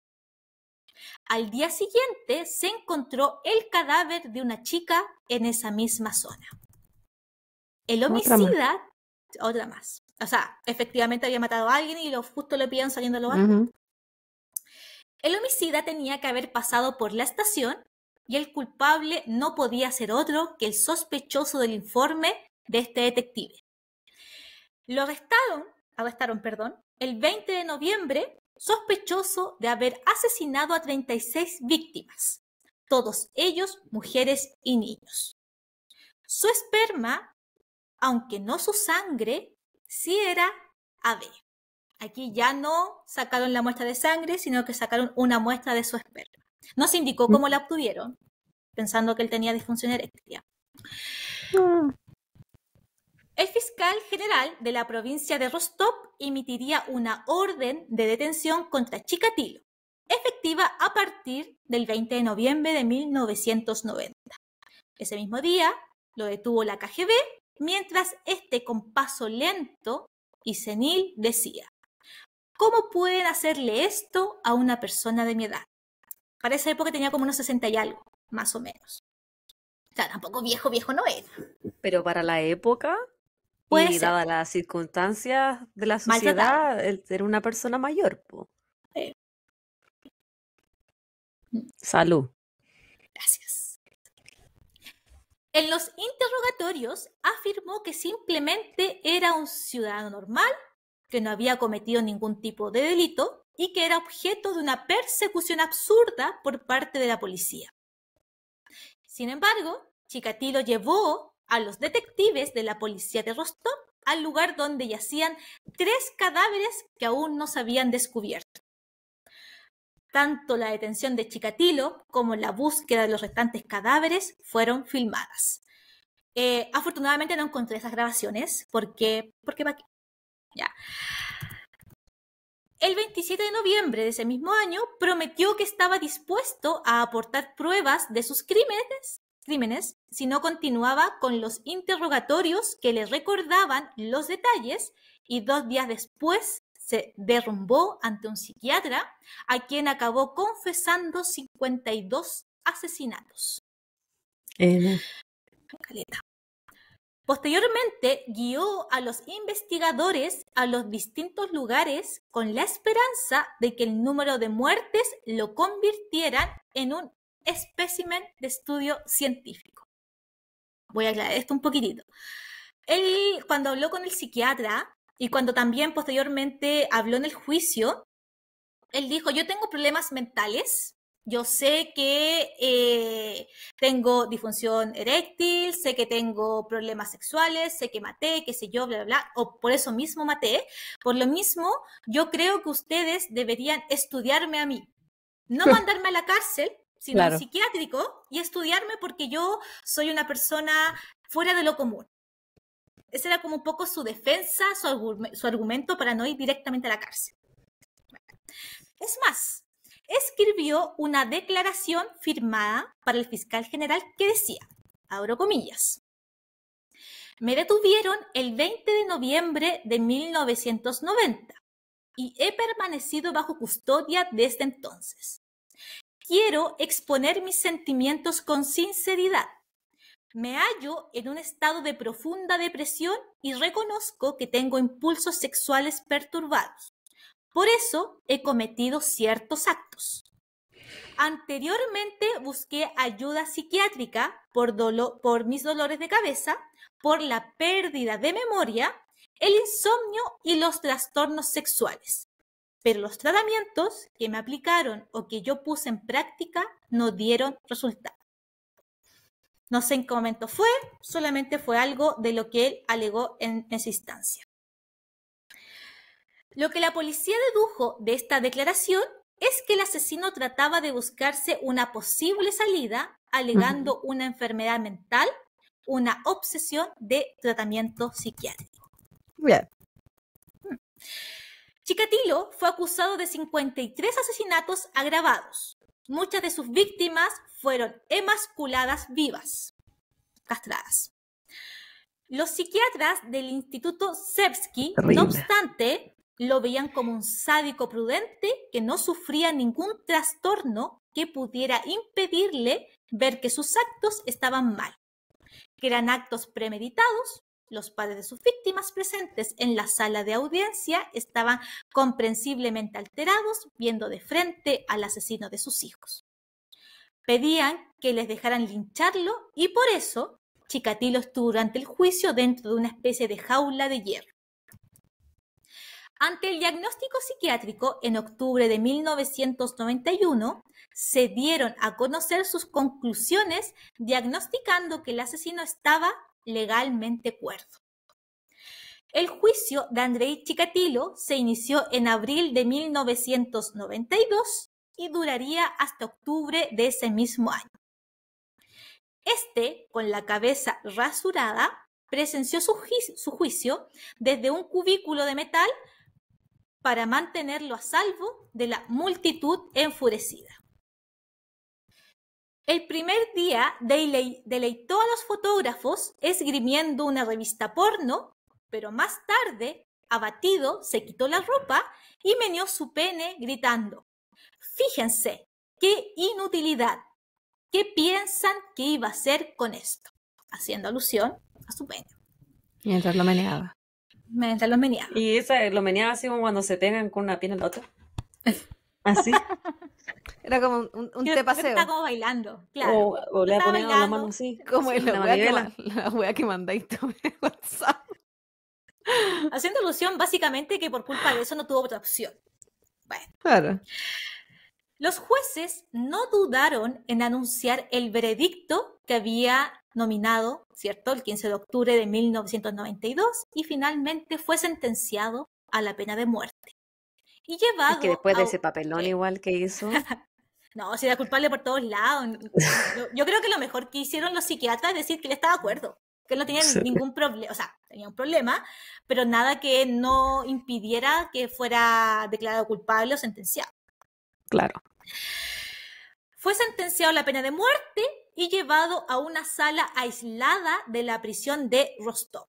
Al día siguiente se encontró el cadáver de una chica en esa misma zona. El homicida, otra más. O sea, efectivamente había matado a alguien y justo lo pillan saliendo de los barcos. El homicida tenía que haber pasado por la estación y el culpable no podía ser otro que el sospechoso del informe de este detective. Lo arrestaron, el 20 de noviembre, sospechoso de haber asesinado a 36 víctimas, todos ellos mujeres y niños. Su esperma, aunque no su sangre, sí era AB. Aquí ya no sacaron la muestra de sangre, sino que sacaron una muestra de su esperma. No se indicó cómo la obtuvieron, pensando que él tenía disfunción eréctil. El fiscal general de la provincia de Rostov emitiría una orden de detención contra Chikatilo, efectiva a partir del 20 de noviembre de 1990. Ese mismo día lo detuvo la KGB, mientras este con paso lento y senil decía: ¿cómo pueden hacerle esto a una persona de mi edad? Para esa época tenía como unos 60 y algo, más o menos. O sea, tampoco viejo no era. Pero para la época, y dadas las circunstancias de la sociedad, él era una persona mayor. Salud. Gracias. En los interrogatorios afirmó que simplemente era un ciudadano normal, que no había cometido ningún tipo de delito y que era objeto de una persecución absurda por parte de la policía. Sin embargo, Chikatilo llevó a los detectives de la policía de Rostov al lugar donde yacían 3 cadáveres que aún no se habían descubierto. Tanto la detención de Chikatilo como la búsqueda de los restantes cadáveres fueron filmadas. Afortunadamente no encontré esas grabaciones porque ¿para qué? Ya. El 27 de noviembre de ese mismo año prometió que estaba dispuesto a aportar pruebas de sus crímenes si no continuaba con los interrogatorios que le recordaban los detalles, y 2 días después se derrumbó ante un psiquiatra a quien acabó confesando 52 asesinatos. Posteriormente guió a los investigadores a los distintos lugares con la esperanza de que el número de muertes lo convirtieran en un espécimen de estudio científico. Voy a aclarar esto un poquitito. Él, cuando habló con el psiquiatra y cuando también posteriormente habló en el juicio, él dijo: yo tengo problemas mentales, yo sé que tengo disfunción eréctil, sé que tengo problemas sexuales, sé que maté, qué sé yo, bla, bla, bla, o por eso mismo maté. Por lo mismo, yo creo que ustedes deberían estudiarme a mí. No mandarme a la cárcel, sino al psiquiátrico, y estudiarme porque yo soy una persona fuera de lo común. Ese era como un poco su defensa, su argumento para no ir directamente a la cárcel. Es más, escribió una declaración firmada para el fiscal general que decía, abro comillas: me detuvieron el 20 de noviembre de 1990. y he permanecido bajo custodia desde entonces. Quiero exponer mis sentimientos con sinceridad. Me hallo en un estado de profunda depresión y reconozco que tengo impulsos sexuales perturbados. Por eso he cometido ciertos actos. Anteriormente busqué ayuda psiquiátrica por mis dolores de cabeza, por la pérdida de memoria, el insomnio y los trastornos sexuales. Pero los tratamientos que me aplicaron o que yo puse en práctica no dieron resultado. No sé en qué momento fue, solamente fue algo de lo que él alegó en esa instancia. Lo que la policía dedujo de esta declaración es que el asesino trataba de buscarse una posible salida, alegando una enfermedad mental, una obsesión de tratamiento psiquiátrico. Bien. Chikatilo fue acusado de 53 asesinatos agravados. Muchas de sus víctimas fueron emasculadas vivas, castradas. Los psiquiatras del Instituto Sevsky, no obstante, lo veían como un sádico prudente que no sufría ningún trastorno que pudiera impedirle ver que sus actos estaban mal, que eran actos premeditados. Los padres de sus víctimas presentes en la sala de audiencia estaban comprensiblemente alterados, viendo de frente al asesino de sus hijos. Pedían que les dejaran lincharlo y por eso Chikatilo estuvo durante el juicio dentro de una especie de jaula de hierro. Ante el diagnóstico psiquiátrico, en octubre de 1991, se dieron a conocer sus conclusiones diagnosticando que el asesino estaba legalmente cuerdo. El juicio de Andrei Chikatilo se inició en abril de 1992 y duraría hasta octubre de ese mismo año. Con la cabeza rasurada, presenció su juicio desde un cubículo de metal para mantenerlo a salvo de la multitud enfurecida. El primer día deleitó a los fotógrafos esgrimiendo una revista porno, pero más tarde, abatido, se quitó la ropa y meneó su pene gritando: «Fíjense, qué inutilidad, ¿qué piensan que iba a hacer con esto?», haciendo alusión a su pene. Mientras lo meneaba. Mientras lo meneaba. Y esa lo meneaba así como cuando se pegan con una pierna en la otra. Así. Era como un te paseo. Está como bailando, claro. O le ponen la mano así. Como sí, la wea que mandáis tú en WhatsApp. Haciendo alusión básicamente que por culpa de eso no tuvo otra opción. Bueno. Claro. Los jueces no dudaron en anunciar el veredicto que había nominado, ¿cierto?, el 15 de octubre de 1992 y finalmente fue sentenciado a la pena de muerte. Y llevado es que después de ese papelón igual que hizo... No, si era culpable por todos lados. Yo creo que lo mejor que hicieron los psiquiatras es decir que él estaba de acuerdo, que él no tenía ningún problema, o sea, tenía un problema, pero nada que no impidiera que fuera declarado culpable o sentenciado. Claro. Fue sentenciado a la pena de muerte y llevado a una sala aislada de la prisión de Rostov,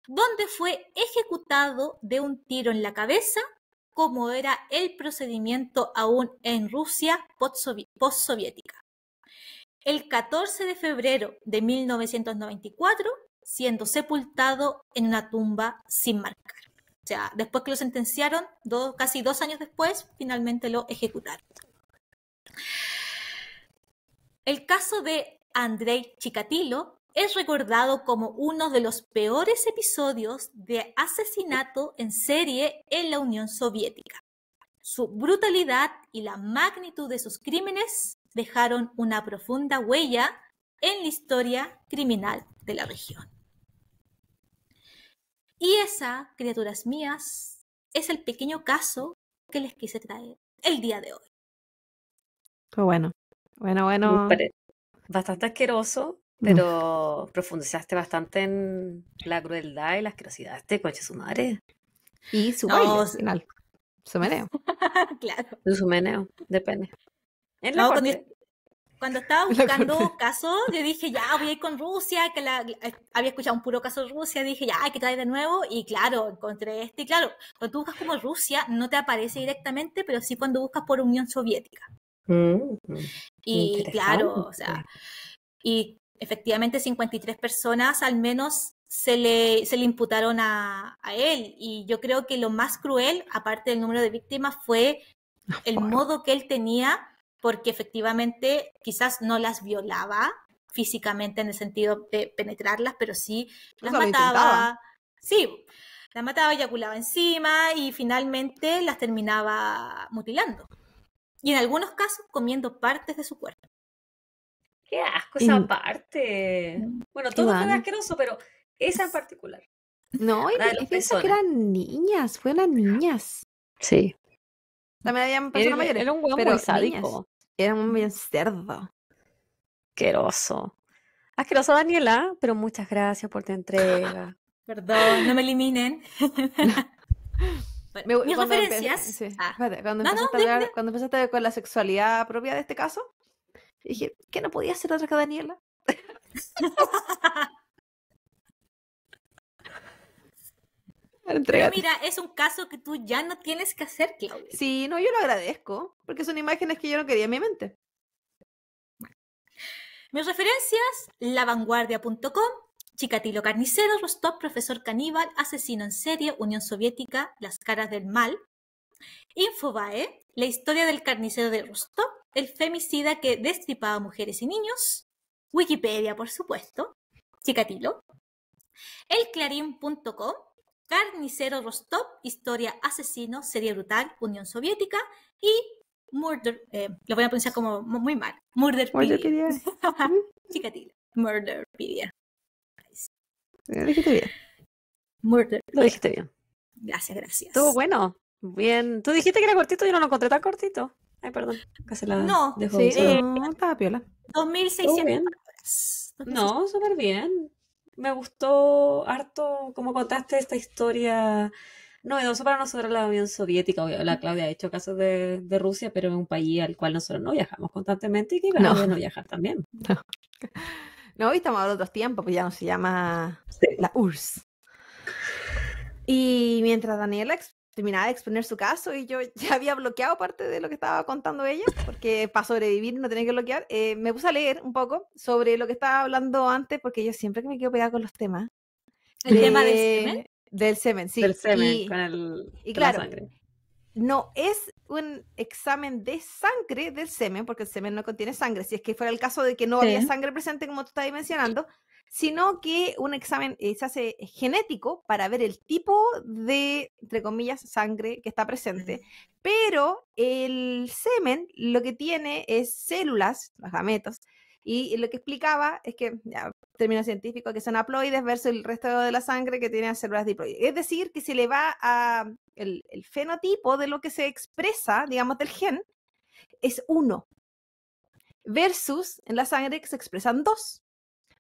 donde fue ejecutado de un tiro en la cabeza, como era el procedimiento aún en Rusia postsoviética. El 14 de febrero de 1994, siendo sepultado en una tumba sin marcar. O sea, después que lo sentenciaron, casi 2 años después, finalmente lo ejecutaron. El caso de Andrei Chikatilo es recordado como uno de los peores episodios de asesinato en serie en la Unión Soviética. Su brutalidad y la magnitud de sus crímenes dejaron una profunda huella en la historia criminal de la región. Y esa, criaturas mías, es el pequeño caso que les quise traer el día de hoy. Pues bueno. Bastante asqueroso, pero profundizaste bastante en la crueldad y la asquerosidad de este coche su madre. Y su baile al final. Su meneo. Claro. Su meneo, depende. En la No, corte. Cuando estaba buscando casos, yo dije, ya, voy a ir con Rusia, que había escuchado un puro caso de Rusia, dije, ya, hay que traer de nuevo, y claro, encontré este, y claro, cuando tú buscas como Rusia, no te aparece directamente, pero sí cuando buscas por Unión Soviética. Y claro, o sea, y efectivamente 53 personas al menos se le imputaron a él, y yo creo que lo más cruel, aparte del número de víctimas, fue el modo que él tenía, porque efectivamente quizás no las violaba físicamente en el sentido de penetrarlas, pero sí las mataba. Sí, las mataba, eyaculaba encima y finalmente las terminaba mutilando. Y en algunos casos comiendo partes de su cuerpo. ¡Qué asco esa parte! Bueno, todo fue asqueroso, pero esa en particular. No, y piensa que eran niñas, fueron niñas. Sí. También habían personas mayores. Era un hueón muy sádico. Era un bien cerdo. Asqueroso. Asqueroso, Daniela, pero muchas gracias por tu entrega. Perdón, no me eliminen. Bueno, mis referencias. Cuando empezaste a hablar con la sexualidad propia de este caso, dije, ¿qué no podía ser otra que Daniela? Pero mira, es un caso que tú ya no tienes que hacer, Claudia. Sí, no, yo lo agradezco, porque son imágenes que yo no quería en mi mente. Bueno. Mis referencias, lavanguardia.com, Chikatilo Carnicero, Rostov, Profesor Caníbal, Asesino en Serie, Unión Soviética, Las Caras del Mal, Infobae, La historia del carnicero de Rostov, el femicida que destripaba mujeres y niños, Wikipedia, por supuesto, Chikatilo, elclarín.com, Carnicero Rostov, historia asesino, serie brutal, Unión Soviética, y Murder, lo voy a pronunciar como muy mal, Murderpedia. Chikatilo, Murderpedia. Lo dijiste bien. Lo dijiste bien. Gracias. Estuvo bueno. Bien. Tú dijiste que era cortito, yo no lo encontré tan cortito. Ay, perdón. Casi la no, dejo sí, no, estaba piola. 2.600 palabras. No, súper bien. Me gustó harto cómo contaste esta historia novedosa para nosotros, la Unión Soviética. La Claudia ha hecho casos de Rusia, pero es un país al cual nosotros no viajamos constantemente y que ganas de no viajar también. No, y estamos hablando de otros tiempos, pues ya no se llama la URSS. Y mientras Daniela terminaba de exponer su caso y yo ya había bloqueado parte de lo que estaba contando ella, porque para sobrevivir no tenía que bloquear, me puse a leer un poco sobre lo que estaba hablando antes, porque yo siempre que me quedo pegada con los temas. ¿El tema del semen? Del semen, sí. Del semen, con claro, la sangre. No es un examen de sangre del semen, porque el semen no contiene sangre, si es que fuera el caso de que no había sangre presente, como tú estabas mencionando, sino que un examen se hace genético para ver el tipo de, entre comillas, sangre que está presente. Pero el semen lo que tiene es células, los gametos, y lo que explicaba es que, ya, término científico, que son haploides versus el resto de la sangre que tiene células diploides. Es decir, que se le va a el fenotipo de lo que se expresa, digamos, del gen, es 1, versus en la sangre que se expresan 2.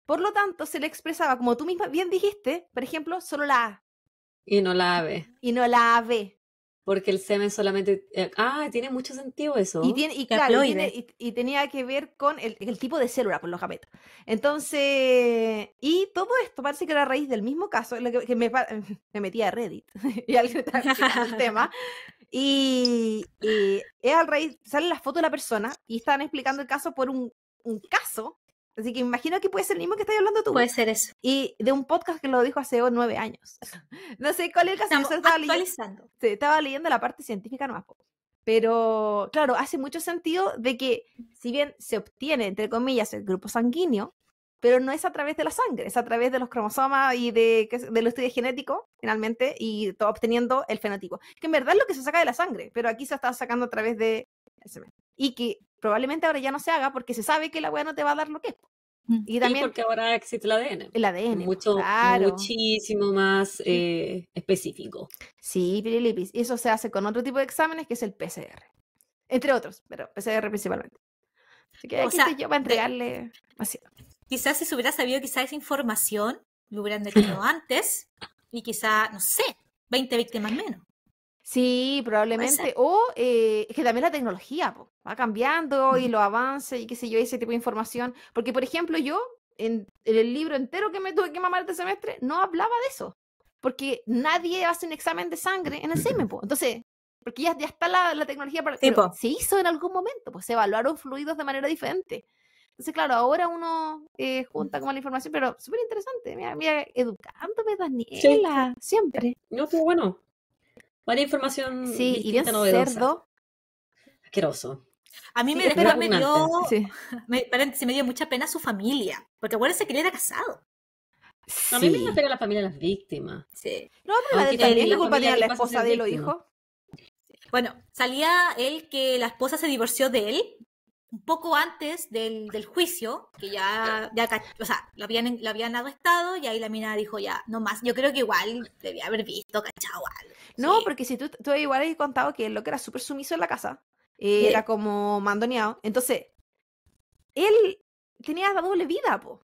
Por lo tanto, se le expresaba, como tú misma bien dijiste, por ejemplo, solo la A. Y no la AB. Y no la AB. Porque el semen solamente... tiene mucho sentido eso. Y claro, y tenía que ver con el tipo de célula, por los gametos. Entonces, y todo esto parece que era a raíz del mismo caso, que me metí a Reddit, y alguien estaba explicando el tema, y es a raíz, sale la foto de la persona, y estaban explicando el caso por un caso, así que imagino que puede ser el mismo que estás hablando tú. Puede ser eso. Y de un podcast que lo dijo hace 9 años. No sé cuál es el caso. Estamos estaba leyendo la parte científica nomás. Pero, claro, hace mucho sentido de que, si bien se obtiene, entre comillas, el grupo sanguíneo, pero no es a través de la sangre, es a través de los cromosomas y de los estudios genéticos, finalmente, y todo obteniendo el fenotipo. Que en verdad es lo que se saca de la sangre, pero aquí se está sacando a través de el semen. Y que probablemente ahora ya no se haga porque se sabe que la weá no te va a dar lo que es. Y también porque ahora existe el ADN. El ADN, claro. Muchísimo más específico. Sí, Pirilipis. Y eso se hace con otro tipo de exámenes que es el PCR. Entre otros, pero PCR principalmente. Así que aquí estoy yo para entregarle así. Quizás si se hubiera sabido quizás esa información, lo hubieran detenido antes y quizás, no sé, 20 víctimas menos. Sí, probablemente. O es que también la tecnología po, va cambiando y los avances y qué sé yo, ese tipo de información. Porque, por ejemplo, yo en el libro entero que me tuve que mamar este semestre no hablaba de eso. Porque nadie hace un examen de sangre en el semen, po. Entonces, porque ya está la tecnología, pero se hizo en algún momento, pues se evaluaron fluidos de manera diferente. Entonces, claro, ahora uno junta como la información, pero súper interesante. Mira, educándome, Daniela, siempre. No, estuvo bueno. Varia información Sí, y bien distinta, novedosa. cerdo. Asqueroso. A mí Sí, me pero- dio, Sí. paréntesis, me dio mucha pena su familia, porque acuérdense que él era casado. A mí me Sí. gustaría la familia de las víctimas. Sí. No, pero Aunque también también qué la culpa familia tiene la de él pasa a esposa ser de los víctima. hijos. Bueno, salía él que la esposa se divorció de él un poco antes del juicio, que o sea, lo habían arrestado y ahí la mina dijo ya, no más. Yo creo que igual debía haber visto, cachado algo. No, Sí. porque si tú igual has contado que él lo que era súper sumiso en la casa, era como mandoneado. Entonces, él tenía la doble vida, po.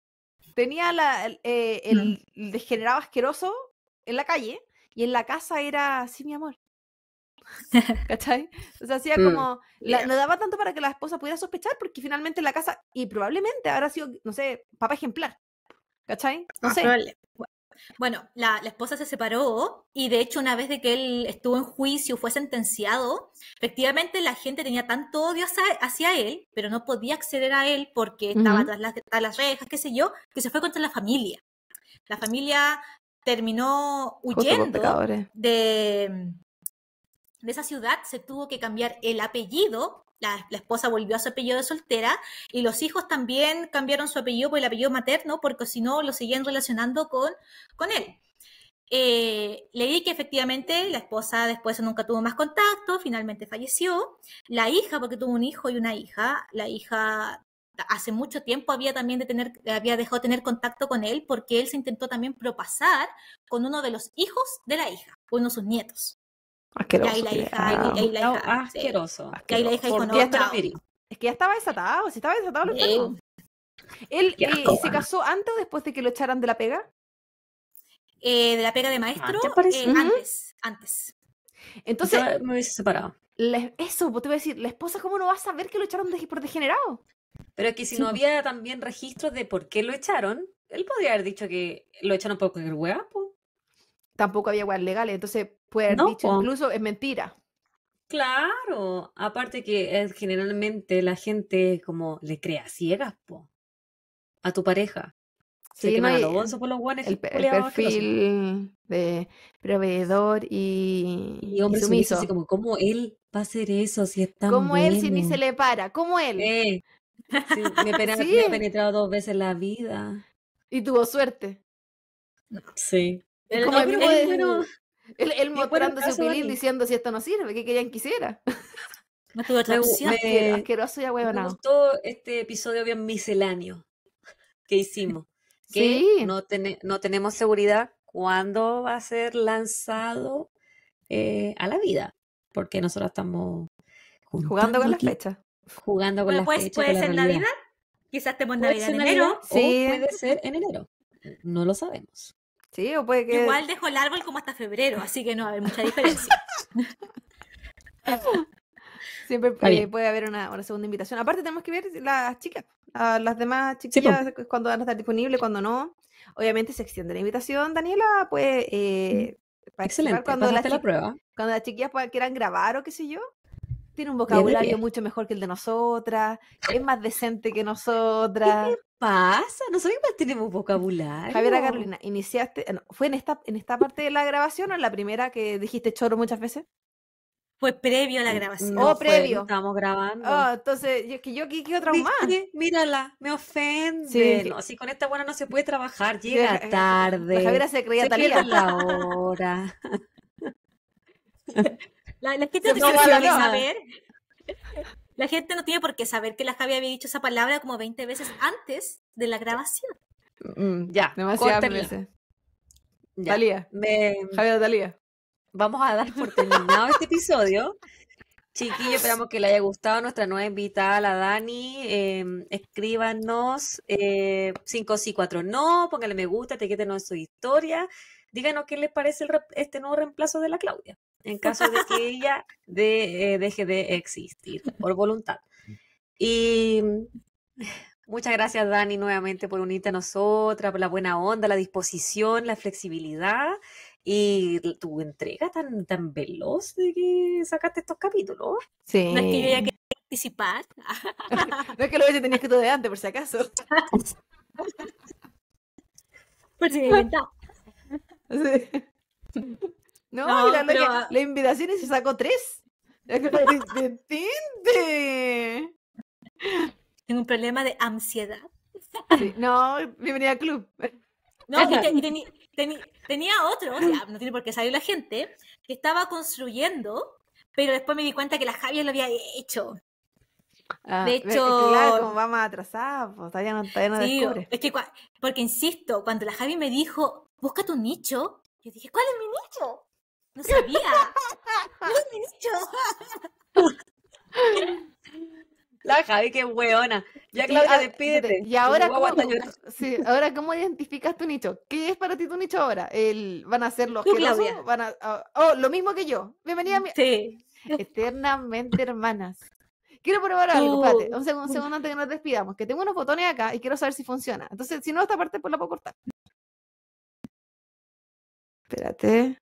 Tenía el degenerado asqueroso en la calle y en la casa era así, mi amor. ¿Cachai? O sea, hacía como. No daba tanto para que la esposa pudiera sospechar, porque finalmente en la casa, y probablemente habrá sido, no sé, papá ejemplar. ¿Cachai? No sé. Probable. Bueno, la esposa se separó y de hecho una vez de que él estuvo en juicio, fue sentenciado, efectivamente la gente tenía tanto odio hacia él, pero no podía acceder a él porque estaba tras las rejas, qué sé yo, que se fue contra la familia. La familia terminó huyendo de esa ciudad, se tuvo que cambiar el apellido. La esposa volvió a su apellido de soltera y los hijos también cambiaron su apellido por el apellido materno porque si no lo seguían relacionando con él. Leí que efectivamente la esposa después nunca tuvo más contacto, finalmente falleció. La hija, porque tuvo un hijo y una hija, la hija hace mucho tiempo había dejado de tener contacto con él porque él se intentó también propasar con uno de los hijos de la hija, uno de sus nietos. Asqueroso. Y ahí la hija, asqueroso. Y ahí la hija dijo, ¿Por no, qué chao. Es que ya estaba desatado, si estaba desatado lo enfermo. ¿Él se casó antes o después de que lo echaran de la pega? De la pega de maestro, antes. Entonces me hubiese separado. Eso, pues te voy a decir, la esposa, ¿cómo no va a saber que lo echaron por degenerado? Pero es que si no había también registros de por qué lo echaron, él podría haber dicho que lo echaron por cualquier hueá, pues. Tampoco había hueás legales, entonces puede haber dicho incluso es mentira. Claro, aparte que generalmente la gente como le cree a ciegas, po, a tu pareja. Sí, Se queman no, a los bolsos por los guanes. el perfil de proveedor y hombre sumiso. así como, ¿cómo él va a hacer eso si es tan ¿Cómo bueno? él si ni se le para? ¿Cómo él? Sí, me he penetrado 2 veces en la vida. Y tuvo suerte. Sí. Como el mismo él mostrando su pilín Dani, diciendo si esto no sirve, ¿qué querían que hiciera? No tuve otra opción. Asqueroso y ahueonado. Me gustó este episodio bien misceláneo que hicimos. Que Sí. no tenemos seguridad cuándo va a ser lanzado a la vida. Porque nosotros estamos jugando con las fechas. Jugando con las fechas. Puede ser Navidad. Quizás estemos Navidad en enero. Sí. O puede ser en enero. No lo sabemos. Sí, o puede que. Igual dejo el árbol como hasta febrero, así que no va a haber mucha diferencia. Siempre puede haber una segunda invitación. Aparte tenemos que ver las chicas, las demás chiquillas, sí, cuando van a estar disponibles, cuando no. Obviamente se extiende la invitación, Daniela, pues excelente, cuando la prueba. Cuando las chiquillas quieran grabar o qué sé yo. Tiene un vocabulario mucho mejor que el de nosotras, es más decente que nosotras. ¿Qué pasa? Nosotros igual tenemos vocabulario. Javiera Carolina, ¿iniciaste? ¿Fue en esta parte de la grabación o en la primera que dijiste choro muchas veces? Fue previo a la grabación. No, previo. Estábamos grabando. Entonces, yo qué otra más. Mírala, me ofende. Sí. No, si con esta buena no se puede trabajar, llega tarde. La Javiera se creía Talía. La hora. La gente no tiene por qué saber. La gente no tiene por qué saber que la Javi había dicho esa palabra como 20 veces antes de la grabación. Ya, demasiadas veces. Talía. Javiera Talía. Vamos a dar por terminado este episodio. Chiquillos, esperamos que les haya gustado nuestra nueva invitada, la Dani. Escríbanos 5 sí, 4 no, pónganle me gusta, etiquétenos en su historia. Díganos qué les parece este nuevo reemplazo de la Claudia. en caso de que ella deje de existir por voluntad. Y muchas gracias, Dani, nuevamente por unirte a nosotras, por la buena onda, la disposición, la flexibilidad y tu entrega tan veloz de que sacaste estos capítulos. Sí. No es que yo ya quería participar. No es que lo hubiese tenías que todo de antes, por si acaso. Por si me inventaba. Sí. No, No, mira, pero- la invitación y se sacó 3. ¡Tinte! Tengo un problema de ansiedad. Sí, no, bienvenida al club. No, tenía otro, o sea, no tiene por qué salir la gente, que estaba construyendo, pero después me di cuenta que la Javi lo había hecho. De hecho, claro, como vamos atrasados, pues todavía no sí, descubre. es que porque insisto, cuando la Javi me dijo, busca tu nicho, yo dije, ¿cuál es mi nicho? No sabía. ¿Cuál es mi nicho? La Javi, qué weona. Ya, Sí, Claudia, despídete. Y ahora, Tu ¿cómo, guagua está llorando. sí, ahora, ¿cómo identificas tu nicho? ¿Qué es para ti tu nicho ahora? ¿Van a ser los Tú, asquerosos? Claudia. Lo mismo que yo. Bienvenida a mi... Sí. Eternamente hermanas. Quiero probar algo, espérate, un segundo antes que nos despidamos, que tengo unos botones acá y quiero saber si funciona. Entonces, si no, esta parte pues la puedo cortar. Espérate.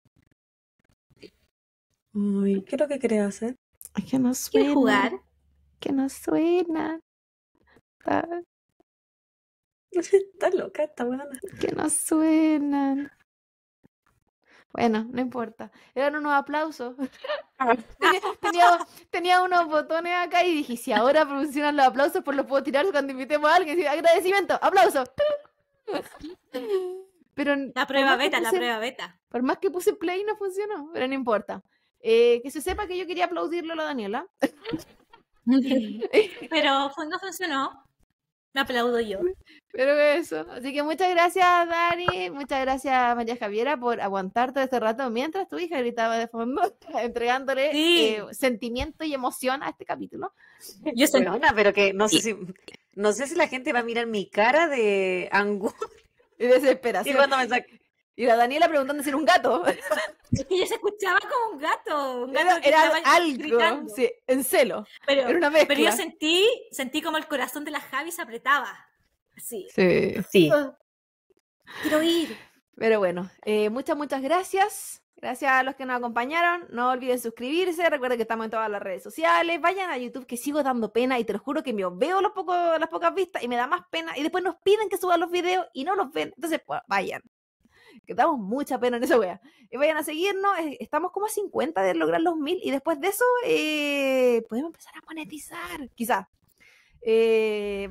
Uy, ¿qué es lo que querés hacer? Es que no suena. ¿Quieres jugar? Que no suena. Está loca esta weona. Que no suenan. Bueno, no importa. Eran unos aplausos. Tenía unos botones acá y dije, si ahora funcionan los aplausos, pues los puedo tirar cuando invitemos a alguien. Sí, agradecimiento, aplauso. Pero La prueba beta. por más que puse play no funcionó, pero no importa. Que se sepa que yo quería aplaudirlo a la Daniela. Pero no funcionó. Me aplaudo yo. Pero eso. Así que muchas gracias, Dani. Muchas gracias, María Javiera, por aguantar todo este rato mientras tu hija gritaba de fondo, entregándole sentimiento y emoción a este capítulo. Yo sé. Weona, pero que no sé si la gente va a mirar mi cara de angustia. Y desesperación. Y cuando me Y la Daniela preguntando si era un gato. Y ella se escuchaba como un gato. Era algo, gritando. sí, en celo. Pero, Era una mezcla. pero yo sentí como el corazón de la Javi se apretaba. Así. Sí. Quiero ir. Pero bueno, muchas gracias. Gracias a los que nos acompañaron. No olviden suscribirse. Recuerden que estamos en todas las redes sociales. Vayan a YouTube, que sigo dando pena. Y te lo juro que me veo las pocas vistas y me da más pena. Y después nos piden que suban los videos y no los ven. Entonces, pues, vayan. Que damos mucha pena en esa wea. Y vayan a seguirnos. Estamos como a 50 de lograr los 1000. Y después de eso, podemos empezar a monetizar. Quizás.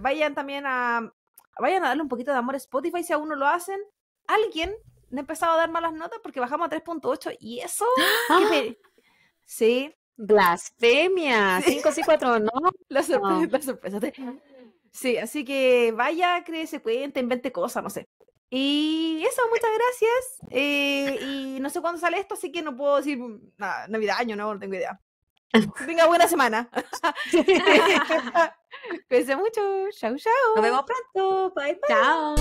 Vayan también vayan a darle un poquito de amor a Spotify si aún no lo hacen. Alguien me ha empezado a dar malas notas porque bajamos a 3.8 y eso... Sí. Blasfemia. 5, sí, 4, no. La sorpresa. Sí, así que vaya, créese cuenta, invente cosas, no sé. Y eso, muchas gracias. Y no sé cuándo sale esto, así que no puedo decir nada, Navidad, Año Nuevo, no tengo idea. Que tenga buena semana. Cuídense mucho. Chau, chau. Nos vemos pronto. Bye, bye. Chao.